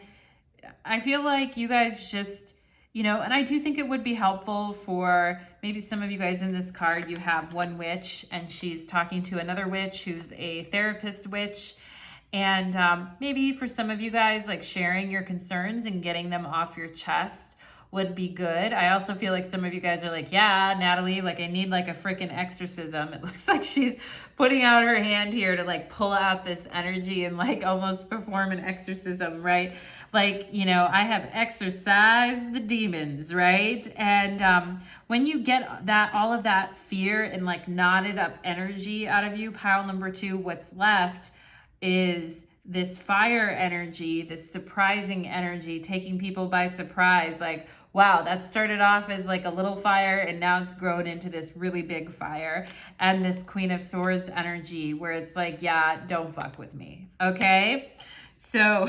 I feel like you guys just, you know, and I do think it would be helpful for maybe some of you guys in this card, you have one witch and she's talking to another witch who's a therapist witch. And maybe for some of you guys, like sharing your concerns and getting them off your chest would be good. I also feel like some of you guys are like, yeah, Natalie, like I need like a freaking exorcism. It looks like she's putting out her hand here to like pull out this energy and like almost perform an exorcism, right? Like, you know, I have exorcised the demons, right? And when you get that, all of that fear and like knotted up energy out of you, pile number 2, what's left is this fire energy, this surprising energy, taking people by surprise. Like, wow, that started off as like a little fire and now it's grown into this really big fire. And this Queen of Swords energy where it's like, yeah, don't fuck with me, okay? So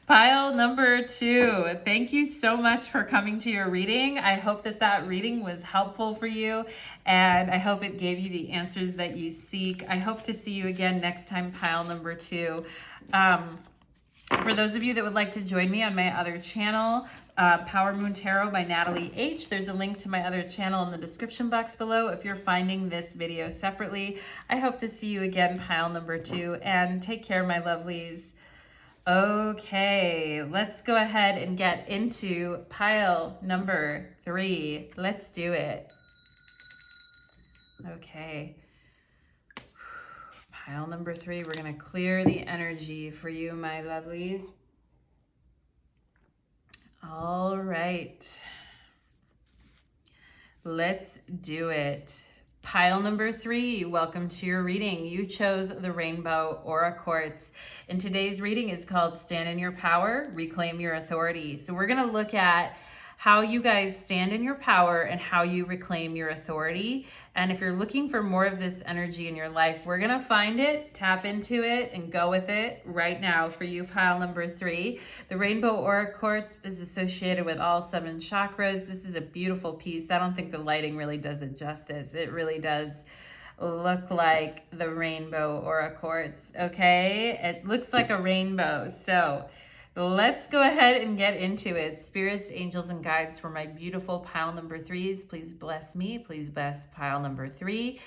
pile number 2, thank you so much for coming to your reading. I hope that that reading was helpful for you, and I hope it gave you the answers that you seek. I hope to see you again next time, pile number 2. For those of you that would like to join me on my other channel, Power Moon Tarot by Natalie H. There's a link to my other channel in the description box below if you're finding this video separately. I hope to see you again, pile number 2, and take care, my lovelies. Okay, let's go ahead and get into pile number 3. Let's do it. Okay. Pile number 3, we're going to clear the energy for you, my lovelies. All right. Let's do it. Pile number 3, welcome to your reading. You chose the Rainbow Aura Quartz. And today's reading is called Stand in Your Power, Reclaim Your Authority. So we're going to look at how you guys stand in your power and how you reclaim your authority. And if you're looking for more of this energy in your life, we're going to find it, tap into it, and go with it right now for you, pile number 3. The Rainbow Aura Quartz is associated with all 7 chakras. This is a beautiful piece. I don't think the lighting really does it justice. It really does look like the Rainbow Aura Quartz, okay? It looks like a rainbow. So let's go ahead and get into it. Spirits, angels, and guides for my beautiful pile number 3s. Please bless me. Please bless pile number 3.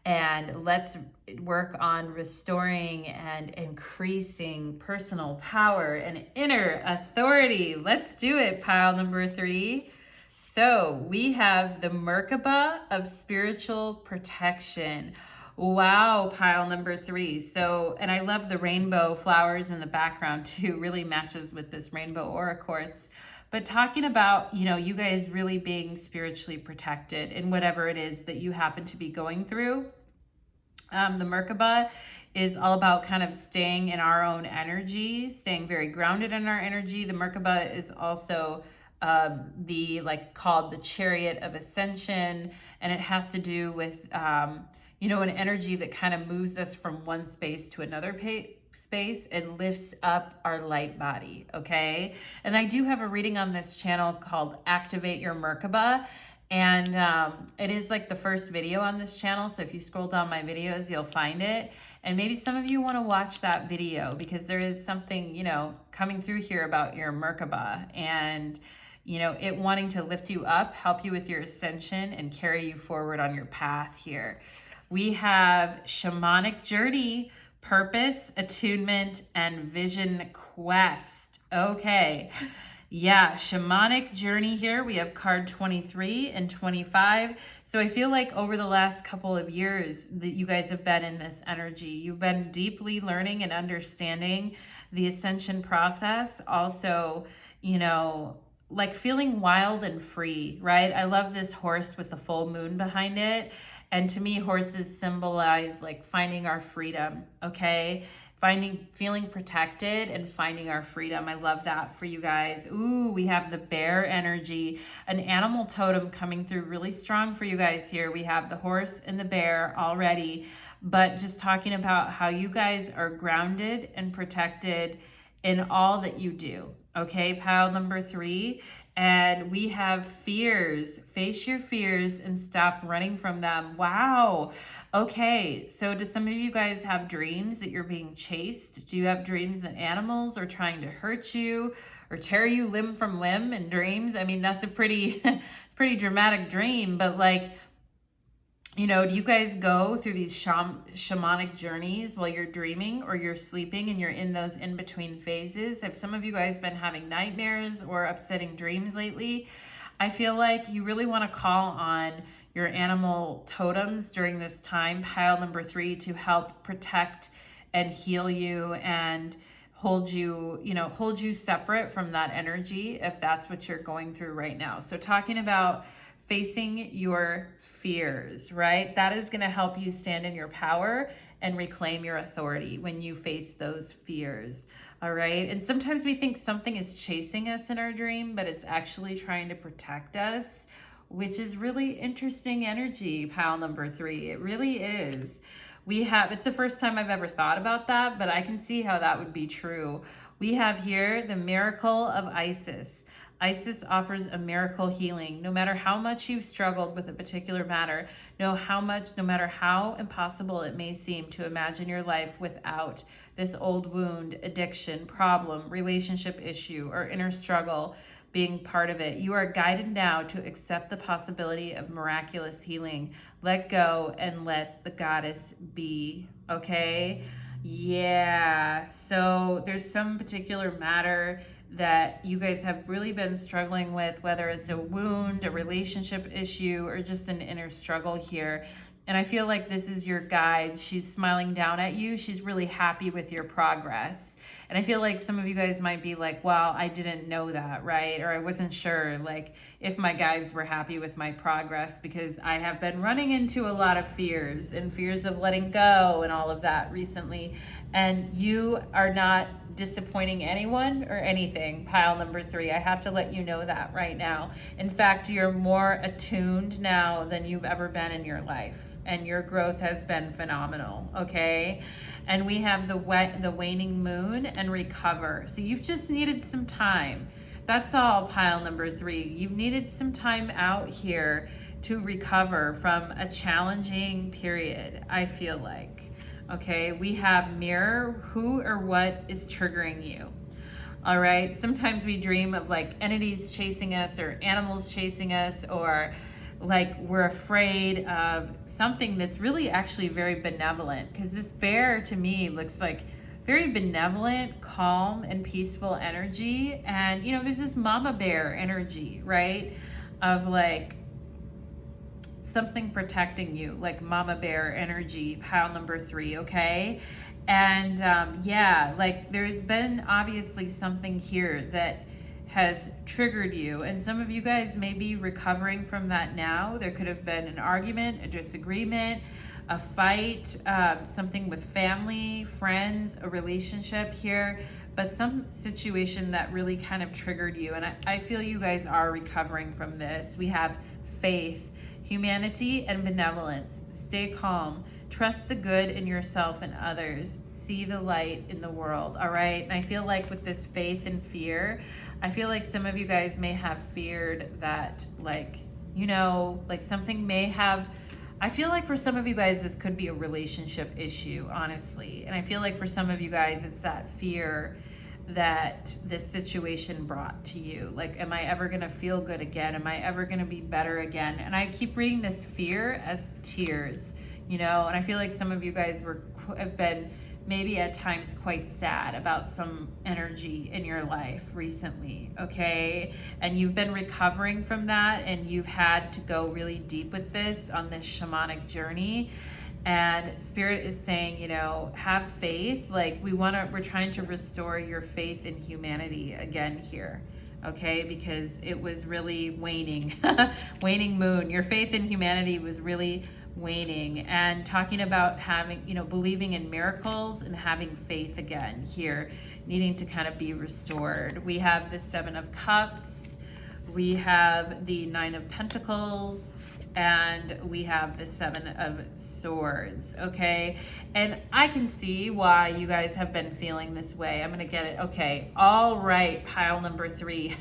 And let's work on restoring and increasing personal power and inner authority. Let's do it, pile number 3. So we have the Merkaba of spiritual protection. Wow, pile number 3. So, and I love the rainbow flowers in the background too, really matches with this Rainbow Aura Quartz. But talking about, you know, you guys really being spiritually protected in whatever it is that you happen to be going through. The Merkaba is all about kind of staying in our own energy, staying very grounded in our energy. The Merkaba is also called the Chariot of Ascension, and it has to do with you know, an energy that kind of moves us from one space to another space and lifts up our light body, okay? And I do have a reading on this channel called Activate Your Merkaba, and it is like the first video on this channel, so if you scroll down my videos, you'll find it. And maybe some of you want to watch that video because there is something, you know, coming through here about your Merkaba and, you know, it wanting to lift you up, help you with your ascension, and carry you forward on your path here. We have shamanic journey, purpose, attunement, and vision quest. Okay. Yeah, shamanic journey here. We have card 23 and 25. So I feel like over the last couple of years that you guys have been in this energy. You've been deeply learning and understanding the ascension process. Also, you know, like feeling wild and free, right? I love this horse with the full moon behind it. And to me, horses symbolize like finding our freedom, okay? Feeling protected and finding our freedom. I love that for you guys. Ooh, we have the bear energy, an animal totem coming through really strong for you guys here. We have the horse and the bear already, but just talking about how you guys are grounded and protected in all that you do. Okay, pile number 3. And we have fears. Face your fears and stop running from them. Wow. Okay, so do some of you guys have dreams that you're being chased? Do you have dreams that animals are trying to hurt you or tear you limb from limb in dreams? I mean, that's a pretty, pretty dramatic dream, but like, you know, do you guys go through these shamanic journeys while you're dreaming or you're sleeping and you're in those in-between phases? Have some of you guys been having nightmares or upsetting dreams lately? I feel like you really want to call on your animal totems during this time, pile number 3, to help protect and heal you and hold you, you know, hold you separate from that energy if that's what you're going through right now. So talking about facing your fears, right? That is going to help you stand in your power and reclaim your authority when you face those fears. All right. And sometimes we think something is chasing us in our dream, but it's actually trying to protect us, which is really interesting energy, pile number 3. It really is. It's the first time I've ever thought about that, but I can see how that would be true. We have here the miracle of Isis. Isis offers a miracle healing. No matter how much you've struggled with a particular matter, no matter how impossible it may seem to imagine your life without this old wound, addiction, problem, relationship issue, or inner struggle being part of it, you are guided now to accept the possibility of miraculous healing. Let go and let the goddess be, okay? Yeah, so there's some particular matter that you guys have really been struggling with, whether it's a wound, a relationship issue, or just an inner struggle here. And I feel like this is your guide. She's smiling down at you. She's really happy with your progress. And I feel like some of you guys might be like, well, I didn't know that, right? Or I wasn't sure like if my guides were happy with my progress, because I have been running into a lot of fears and fears of letting go and all of that recently. And you are not disappointing anyone or anything, pile number 3. I have to let you know that right now. In fact, you're more attuned now than you've ever been in your life, and your growth has been phenomenal, okay? And we have the waning moon and recover. So you've just needed some time. That's all, pile number 3. You've needed some time out here to recover from a challenging period, I feel like. Okay, we have mirror, who or what is triggering you. All right, sometimes we dream of like entities chasing us or animals chasing us, or like we're afraid of something that's really actually very benevolent, because this bear to me looks like very benevolent, calm, and peaceful energy. And you know, there's this mama bear energy, right, of like something protecting you, like mama bear energy, pile number 3, okay? And yeah, like there's been obviously something here that has triggered you, and some of you guys may be recovering from that now. There could have been an argument, a disagreement, a fight, something with family, friends, a relationship here, but some situation that really kind of triggered you. And I feel you guys are recovering from this. We have faith, humanity, and benevolence. Stay calm. Trust the good in yourself and others. See the light in the world, all right? And I feel like with this faith and fear, I feel like some of you guys may have feared that, like, you know, like something may have, I feel like for some of you guys, this could be a relationship issue, honestly. And I feel like for some of you guys, it's that fear that this situation brought to you. Like, am I ever gonna feel good again? Am I ever gonna be better again? And I keep reading this fear as tears. you know, and I feel like some of you guys have been maybe at times quite sad about some energy in your life recently, okay? And you've been recovering from that, and you've had to go really deep with this on this shamanic journey. And Spirit is saying, you know, have faith. Like we're trying to restore your faith in humanity again here. Okay, because it was really waning, waning moon. Your faith in humanity was really waning, and talking about having, you know, believing in miracles and having faith again here, needing to kind of be restored. We have the 7 of Cups, we have the 9 of Pentacles, and we have the 7 of Swords, okay? And I can see why you guys have been feeling this way. I'm gonna get it. Okay, all right, pile number 3.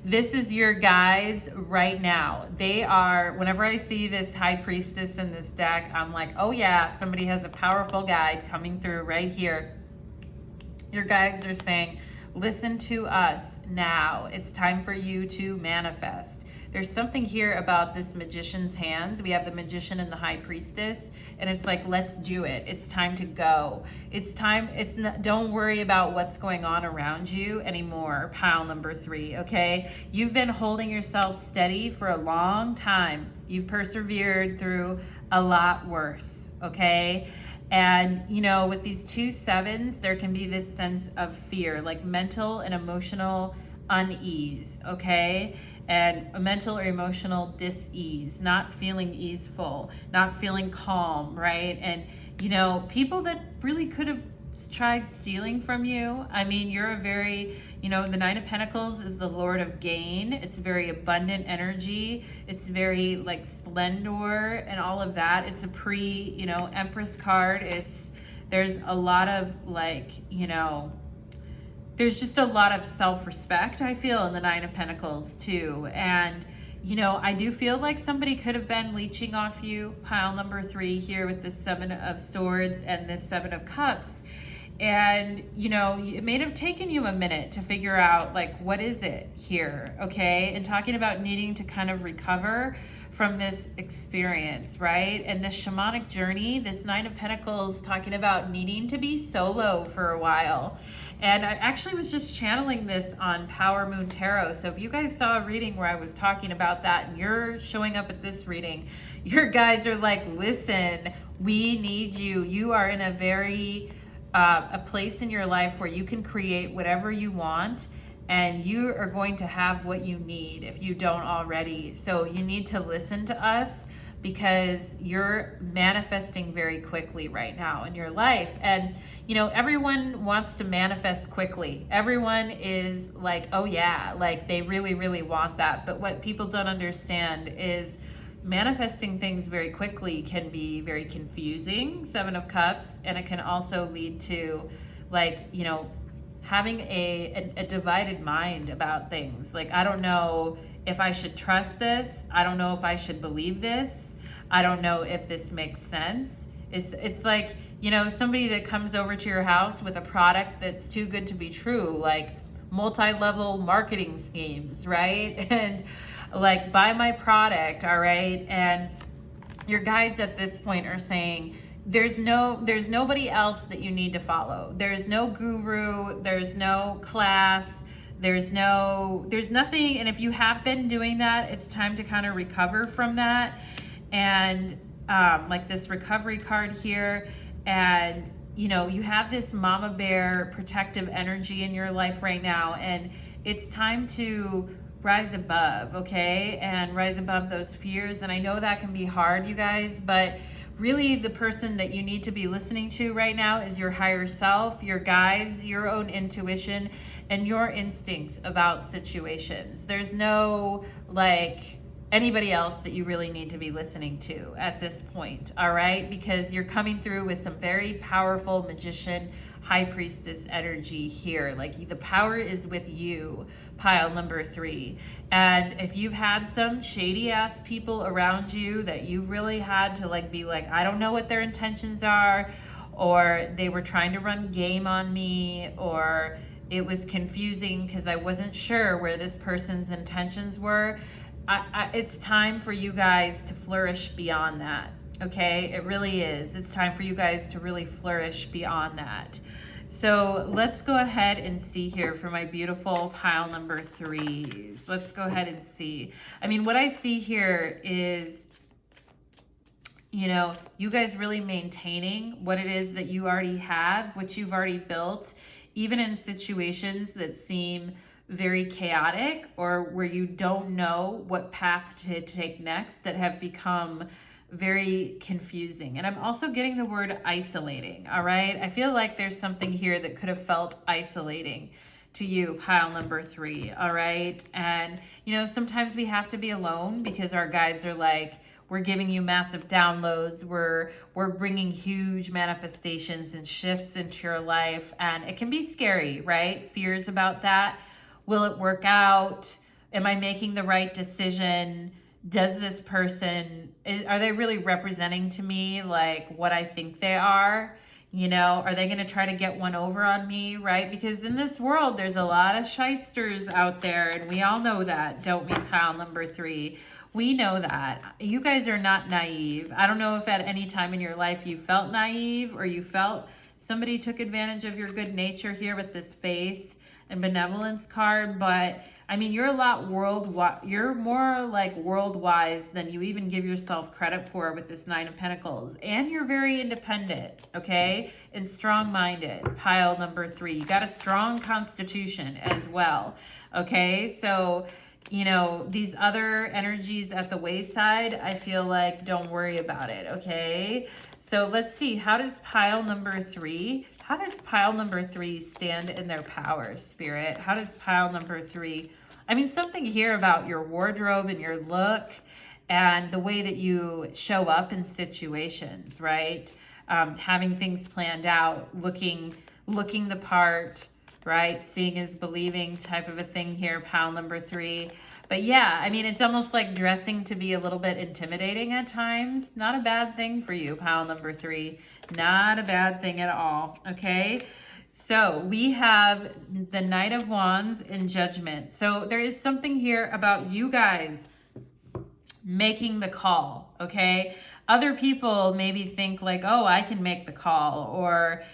This is your guides right now. They are, whenever I see this High Priestess in this deck, I'm like, oh yeah, somebody has a powerful guide coming through right here. Your guides are saying, listen to us now. It's time for you to manifest. There's something here about this magician's hands. We have the magician and the high priestess, and it's like, let's do it. It's time to go. It's time. It's not, don't worry about what's going on around you anymore. Pile number 3, okay? You've been holding yourself steady for a long time. You've persevered through a lot worse, okay? And, you know, with these 2 7s, there can be this sense of fear, like mental and emotional unease, okay? And a mental or emotional dis-ease, not feeling easeful, not feeling calm, right? And, you know, people that really could have tried stealing from you. I mean, you're a very, you know, the 9 of Pentacles is the Lord of gain. It's very abundant energy. It's very like splendor and all of that. It's a you know, Empress card. There's a lot of like, you know, there's just a lot of self-respect, I feel, in the 9 of Pentacles too. And, you know, I do feel like somebody could have been leeching off you. Pile number 3 here with the 7 of Swords and this 7 of Cups. And, you know, it may have taken you a minute to figure out, like, what is it here, okay? And talking about needing to kind of recover from this experience, right? And this shamanic journey, this 9 of Pentacles, talking about needing to be solo for a while. And I actually was just channeling this on Power Moon Tarot. So if you guys saw a reading where I was talking about that and you're showing up at this reading, your guides are like, listen, we need you. You are in a very, a place in your life where you can create whatever you want, and you are going to have what you need if you don't already. So you need to listen to us, because you're manifesting very quickly right now in your life. And, you know, everyone wants to manifest quickly. Everyone is like, oh yeah, like they really, really want that. But what people don't understand is manifesting things very quickly can be very confusing, 7 of Cups, and it can also lead to, like, you know, having a divided mind about things. Like, I don't know if I should trust this. I don't know if I should believe this. I don't know if this makes sense. It's like, you know, somebody that comes over to your house with a product that's too good to be true, like multi-level marketing schemes, right? And like, buy my product, all right? And your guides at this point are saying, there's nobody else that you need to follow. There's no guru, there's no class, there's nothing. And if you have been doing that, it's time to kind of recover from that. And like this recovery card here, and you know, you have this mama bear protective energy in your life right now, and it's time to rise above, okay? And rise above those fears. And I know that can be hard, you guys, but really the person that you need to be listening to right now is your higher self, your guides, your own intuition, and your instincts about situations. There's no like anybody else that you really need to be listening to at this point, all right? Because you're coming through with some very powerful magician, high priestess energy here. Like, the power is with you, pile number 3. And if you've had some shady ass people around you that you really had to like be like, I don't know what their intentions are, or they were trying to run game on me, or it was confusing because I wasn't sure where this person's intentions were, it's time for you guys to flourish beyond that, Okay, it really is. It's time for you guys to really flourish beyond that. So let's go ahead and see here for my beautiful pile number 3s. Let's go ahead and see. I mean, what I see here is, you know, you guys really maintaining what it is that you already have, what you've already built, even in situations that seem very chaotic or where you don't know what path to take next, that have become very confusing. And I'm also getting the word isolating, all right? I feel like there's something here that could have felt isolating to you, pile number 3, all right? And, you know, sometimes we have to be alone because our guides are like, we're giving you massive downloads, we're bringing huge manifestations and shifts into your life, and it can be scary, right? Fears about that. Will it work out? Am I making the right decision? Does this person, are they really representing to me like what I think they are? You know, are they going to try to get one over on me, right? Because in this world, there's a lot of shysters out there, and we all know that, don't we, pile number 3? We know that. You guys are not naive. I don't know if at any time in your life you felt naive or you felt somebody took advantage of your good nature here with this faith and benevolence card, but I mean, you're a lot worldwide. You're more like world-wise than you even give yourself credit for with this 9 of Pentacles. And you're very independent, okay? And strong-minded, pile number 3. You got a strong constitution as well, okay? So, you know, these other energies at the wayside, I feel like don't worry about it, okay? So let's see, how does pile number 3 stand in their power, Spirit? How does pile number 3, I mean, something here about your wardrobe and your look and the way that you show up in situations, right? Having things planned out, looking the part, right? Seeing is believing type of a thing here, pile number 3. But yeah, I mean, it's almost like dressing to be a little bit intimidating at times. Not a bad thing for you, pile number 3. Not a bad thing at all, okay? So we have the Knight of Wands and Judgment. So there is something here about you guys making the call, okay? Other people maybe think like, oh, I can make the call, or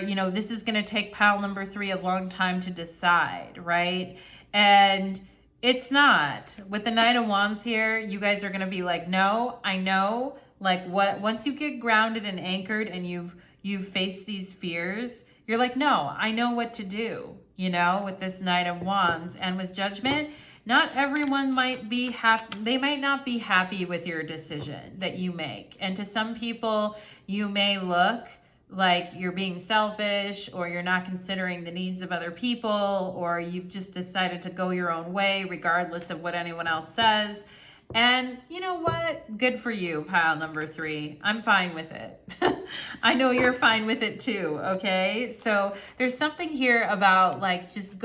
you know, this is going to take pile number 3 a long time to decide, right? And it's not. With the Knight of Wands here, you guys are going to be like, no, I know, like what, once you get grounded and anchored and you've faced these fears, you're like, no, I know what to do, you know, with this Knight of Wands. And with Judgment, not everyone might be happy. They might not be happy with your decision that you make. And to some people, you may look like you're being selfish, or you're not considering the needs of other people, or you've just decided to go your own way regardless of what anyone else says. And you know what? Good for you, pile number 3. I'm fine with it. I know you're fine with it too, okay? So there's something here about like just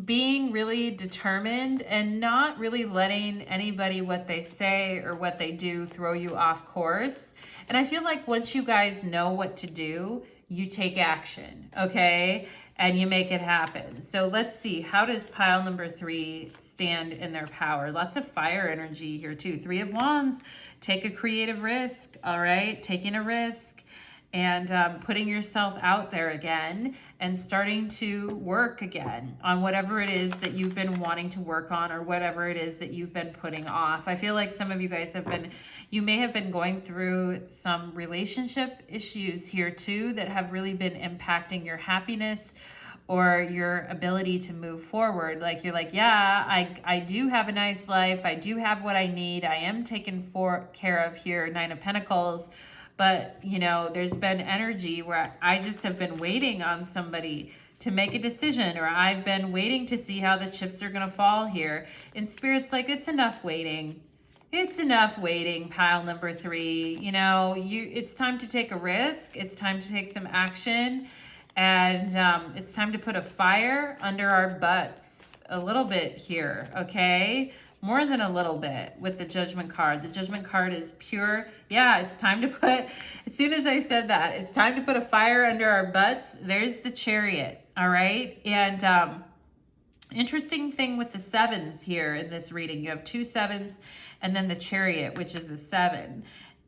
being really determined and not really letting anybody, what they say or what they do, throw you off course. And I feel like once you guys know what to do, you take action, okay? And you make it happen. So let's see, how does pile number 3 stand in their power? Lots of fire energy here too. 3 of Wands, take a creative risk, all right? Taking a risk and putting yourself out there again and starting to work again on whatever it is that you've been wanting to work on, or whatever it is that you've been putting off. I feel like some of you guys you may have been going through some relationship issues here too that have really been impacting your happiness or your ability to move forward. Like you're like, yeah, I do have a nice life. I do have what I need. I am taken care of here, 9 of Pentacles. But, you know, there's been energy where I just have been waiting on somebody to make a decision, or I've been waiting to see how the chips are going to fall here. And Spirit's like, it's enough waiting. It's enough waiting, pile number 3. You know, it's time to take a risk. It's time to take some action. And it's time to put a fire under our butts a little bit here, okay? More than a little bit with the Judgment card. The Judgment card is pure. Yeah, it's time to put, as soon as I said that, it's time to put a fire under our butts. There's the Chariot, all right? And Interesting thing with the sevens here in this reading, you have 2 sevens and then the Chariot, which is a 7.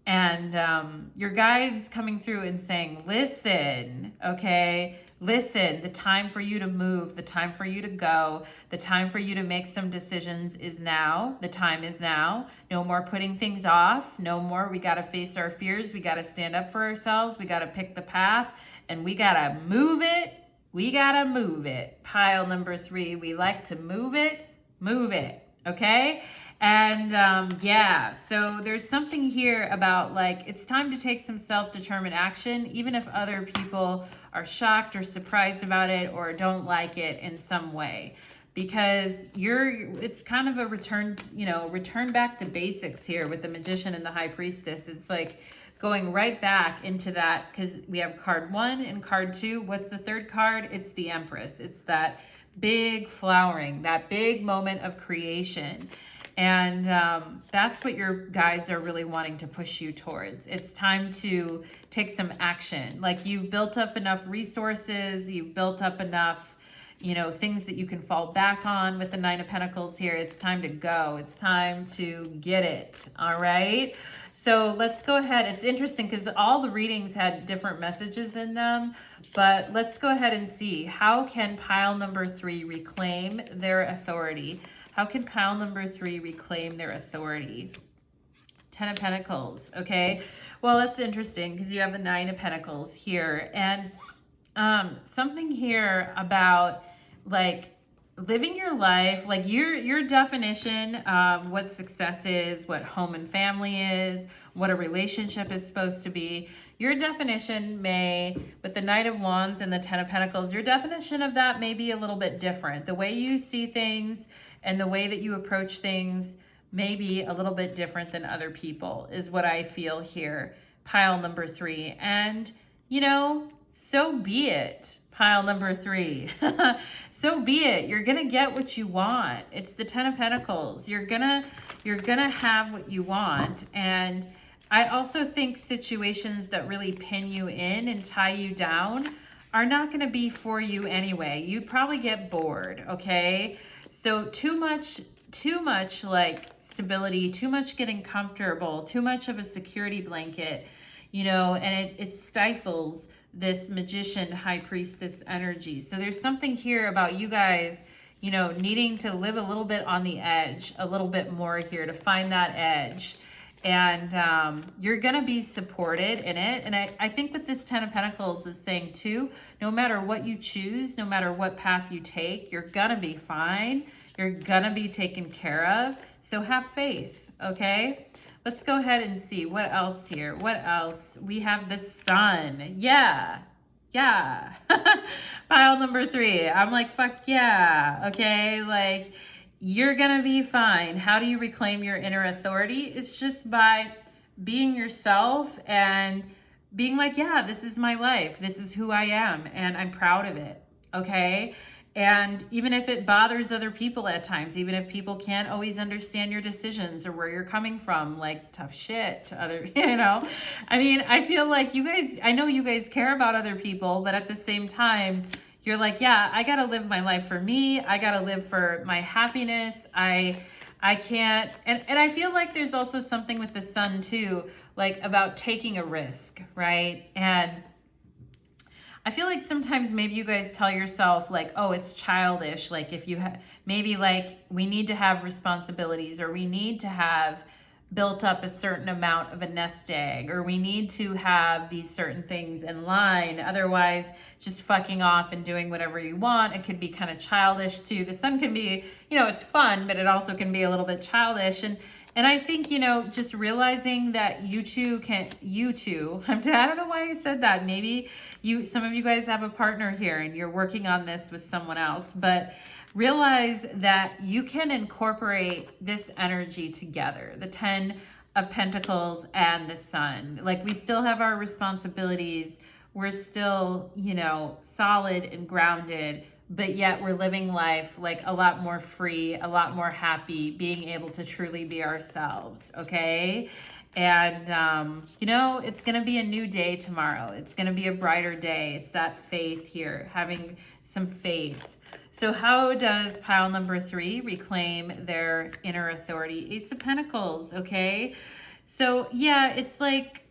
And your guide's coming through and saying, listen, okay, listen, the time for you to move, the time for you to go, the time for you to make some decisions is now. The time is now. No more putting things off. No more. We got to face our fears. We got to stand up for ourselves. We got to pick the path and we got to move it. We got to move it. Pile number 3, we like to move it, okay? And yeah, so there's something here about like, it's time to take some self-determined action, even if other people are shocked or surprised about it or don't like it in some way. Because it's kind of a return back to basics here with the Magician and the High Priestess. It's like going right back into that, because we have card 1 and card 2. What's the third card? It's the Empress. It's that big flowering, that big moment of creation. And that's what your guides are really wanting to push you towards. It's time to take some action. Like, you've built up enough resources, you've built up enough, things that you can fall back on with the 9 of Pentacles here. It's time to go. It's time to get it. All right. So let's go ahead. It's interesting because all the readings had different messages in them, but let's go ahead and see, how can pile number 3 reclaim their authority? How can pile number 3 reclaim their authority? 10 of Pentacles. Okay. Well, that's interesting because you have the 9 of Pentacles here, and something here about like living your life, like your definition of what success is, what home and family is, what a relationship is supposed to be. Your definition may, with the Knight of Wands and the 10 of Pentacles, your definition of that may be a little bit different. The way you see things and the way that you approach things may be a little bit different than other people, is what I feel here. Pile number 3. And, so be it. Pile number 3. So be it. You're going to get what you want. It's the 10 of Pentacles. You're going to have what you want. And I also think situations that really pin you in and tie you down are not going to be for you anyway. You'd probably get bored, okay? So too much like stability, too much getting comfortable, too much of a security blanket, and it stifles this Magician, High Priestess energy. So there's something here about you guys, needing to live a little bit on the edge, a little bit more here to find that edge. And you're going to be supported in it. And I think what this 10 of Pentacles is saying too, no matter what you choose, no matter what path you take, you're going to be fine. You're going to be taken care of. So have faith, okay? Let's go ahead and see what else here. What else? We have the Sun. Yeah. Pile number 3. I'm like, fuck yeah. Okay. Like, you're going to be fine. How do you reclaim your inner authority? It's just by being yourself and being like, yeah, this is my life. This is who I am. And I'm proud of it. Okay. And even if it bothers other people at times, even if people can't always understand your decisions or where you're coming from, like tough shit to other, I mean, I feel like you guys, I know you guys care about other people, but at the same time, you're like, yeah, I got to live my life for me. I got to live for my happiness. I can't. And I feel like there's also something with the Sun too, like about taking a risk, right? And I feel like sometimes maybe you guys tell yourself like, oh, it's childish. Like if you maybe like we need to have responsibilities, or we need to have built up a certain amount of a nest egg, or we need to have these certain things in line. Otherwise, just fucking off and doing whatever you want. It could be kind of childish too. The Sun can be, it's fun, but it also can be a little bit childish. And I think, just realizing that you two, I don't know why I said that. Maybe some of you guys have a partner here and you're working on this with someone else, but realize that you can incorporate this energy together, the 10 of Pentacles and the Sun. Like, we still have our responsibilities. We're still, solid and grounded, but yet we're living life like a lot more free, a lot more happy, being able to truly be ourselves, okay? And, you know, it's going to be a new day tomorrow. It's going to be a brighter day. It's that faith here, having some faith. So how does pile number 3 reclaim their inner authority? Ace of Pentacles, okay? So yeah, it's like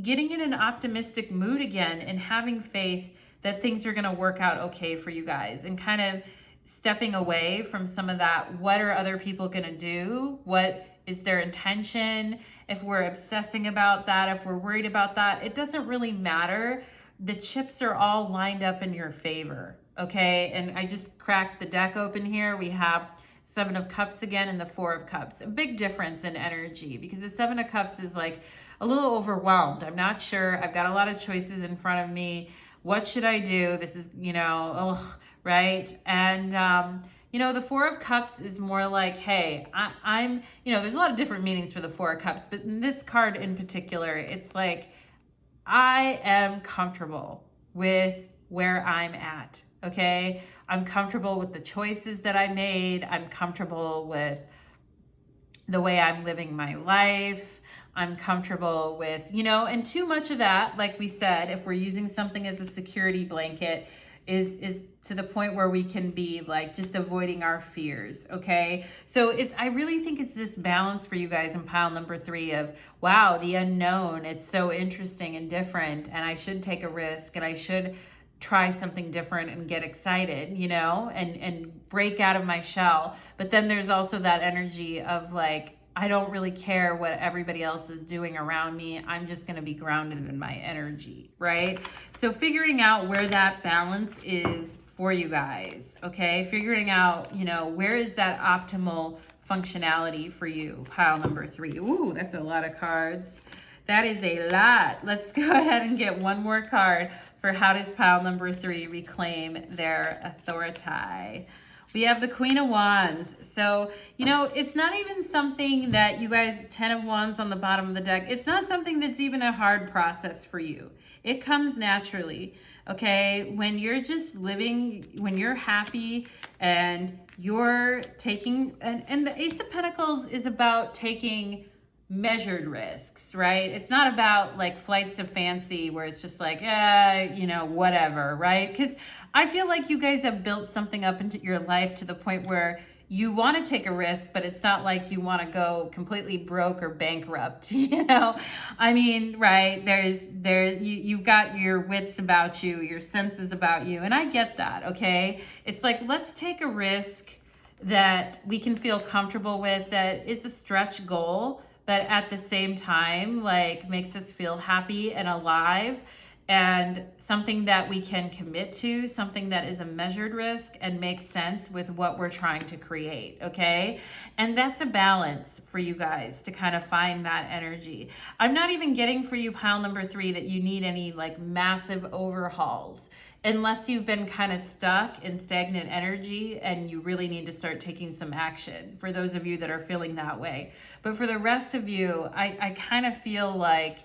getting in an optimistic mood again and having faith that things are going to work out okay for you guys, and kind of stepping away from some of that, what are other people going to do? What is their intention? If we're obsessing about that, if we're worried about that, it doesn't really matter. The chips are all lined up in your favor, okay? And I just cracked the deck open here. We have 7 of Cups again and the 4 of Cups. A big difference in energy, because the 7 of Cups is like a little overwhelmed. I'm not sure. I've got a lot of choices in front of me. What should I do? This is, you know, ugh, right? And, you know, the 4 of Cups is more like, hey, I'm, you know, there's a lot of different meanings for the 4 of Cups, but in this card in particular, it's like, I am comfortable with where I'm at, okay? I'm comfortable with the choices that I made. I'm comfortable with the way I'm living my life. I'm comfortable with, you know, and too much of that, like we said, if we're using something as a security blanket, is to the point where we can be like just avoiding our fears, okay? So I really think it's this balance for you guys in pile number 3 of, wow, the unknown, it's so interesting and different, and I should take a risk, and I should try something different and get excited, you know, and break out of my shell. But then there's also that energy of like, I don't really care what everybody else is doing around me. I'm just going to be grounded in my energy, right? So figuring out where that balance is for you guys, okay? Figuring out, you know, where is that optimal functionality for you, pile number 3. Ooh, that's a lot of cards. That is a lot. Let's go ahead and get one more card for how does pile number 3 reclaim their authority. We have the Queen of Wands. So, you know, it's not even something that you guys, 10 of Wands on the bottom of the deck, it's not something that's even a hard process for you. It comes naturally, okay? When you're just living, when you're happy and you're taking, and the Ace of Pentacles is about taking measured risks, right? It's not about like flights of fancy where it's just like, you know, whatever, right? Because I feel like you guys have built something up into your life to the point where you want to take a risk, but it's not like you want to go completely broke or bankrupt, you know? I mean, right, you've got your wits about you, your senses about you, and I get that, okay? It's like, let's take a risk that we can feel comfortable with, that is a stretch goal, but at the same time, like, makes us feel happy and alive, and something that we can commit to, something that is a measured risk and makes sense with what we're trying to create, okay? And that's a balance for you guys to kind of find that energy. I'm not even getting for you, pile number 3, that you need any like massive overhauls, unless you've been kind of stuck in stagnant energy and you really need to start taking some action, for those of you that are feeling that way. But for the rest of you, I kind of feel like,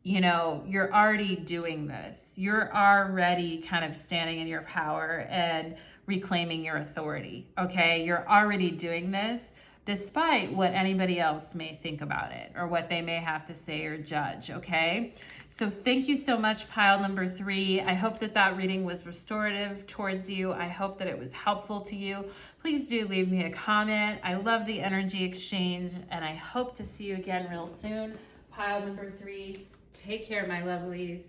you know, you're already doing this. You're already kind of standing in your power and reclaiming your authority, okay? You're already doing this despite what anybody else may think about it or what they may have to say or judge, okay? So thank you so much, pile number 3. I hope that that reading was restorative towards you. I hope that it was helpful to you. Please do leave me a comment. I love the energy exchange, and I hope to see you again real soon. Pile number 3, take care, my lovelies.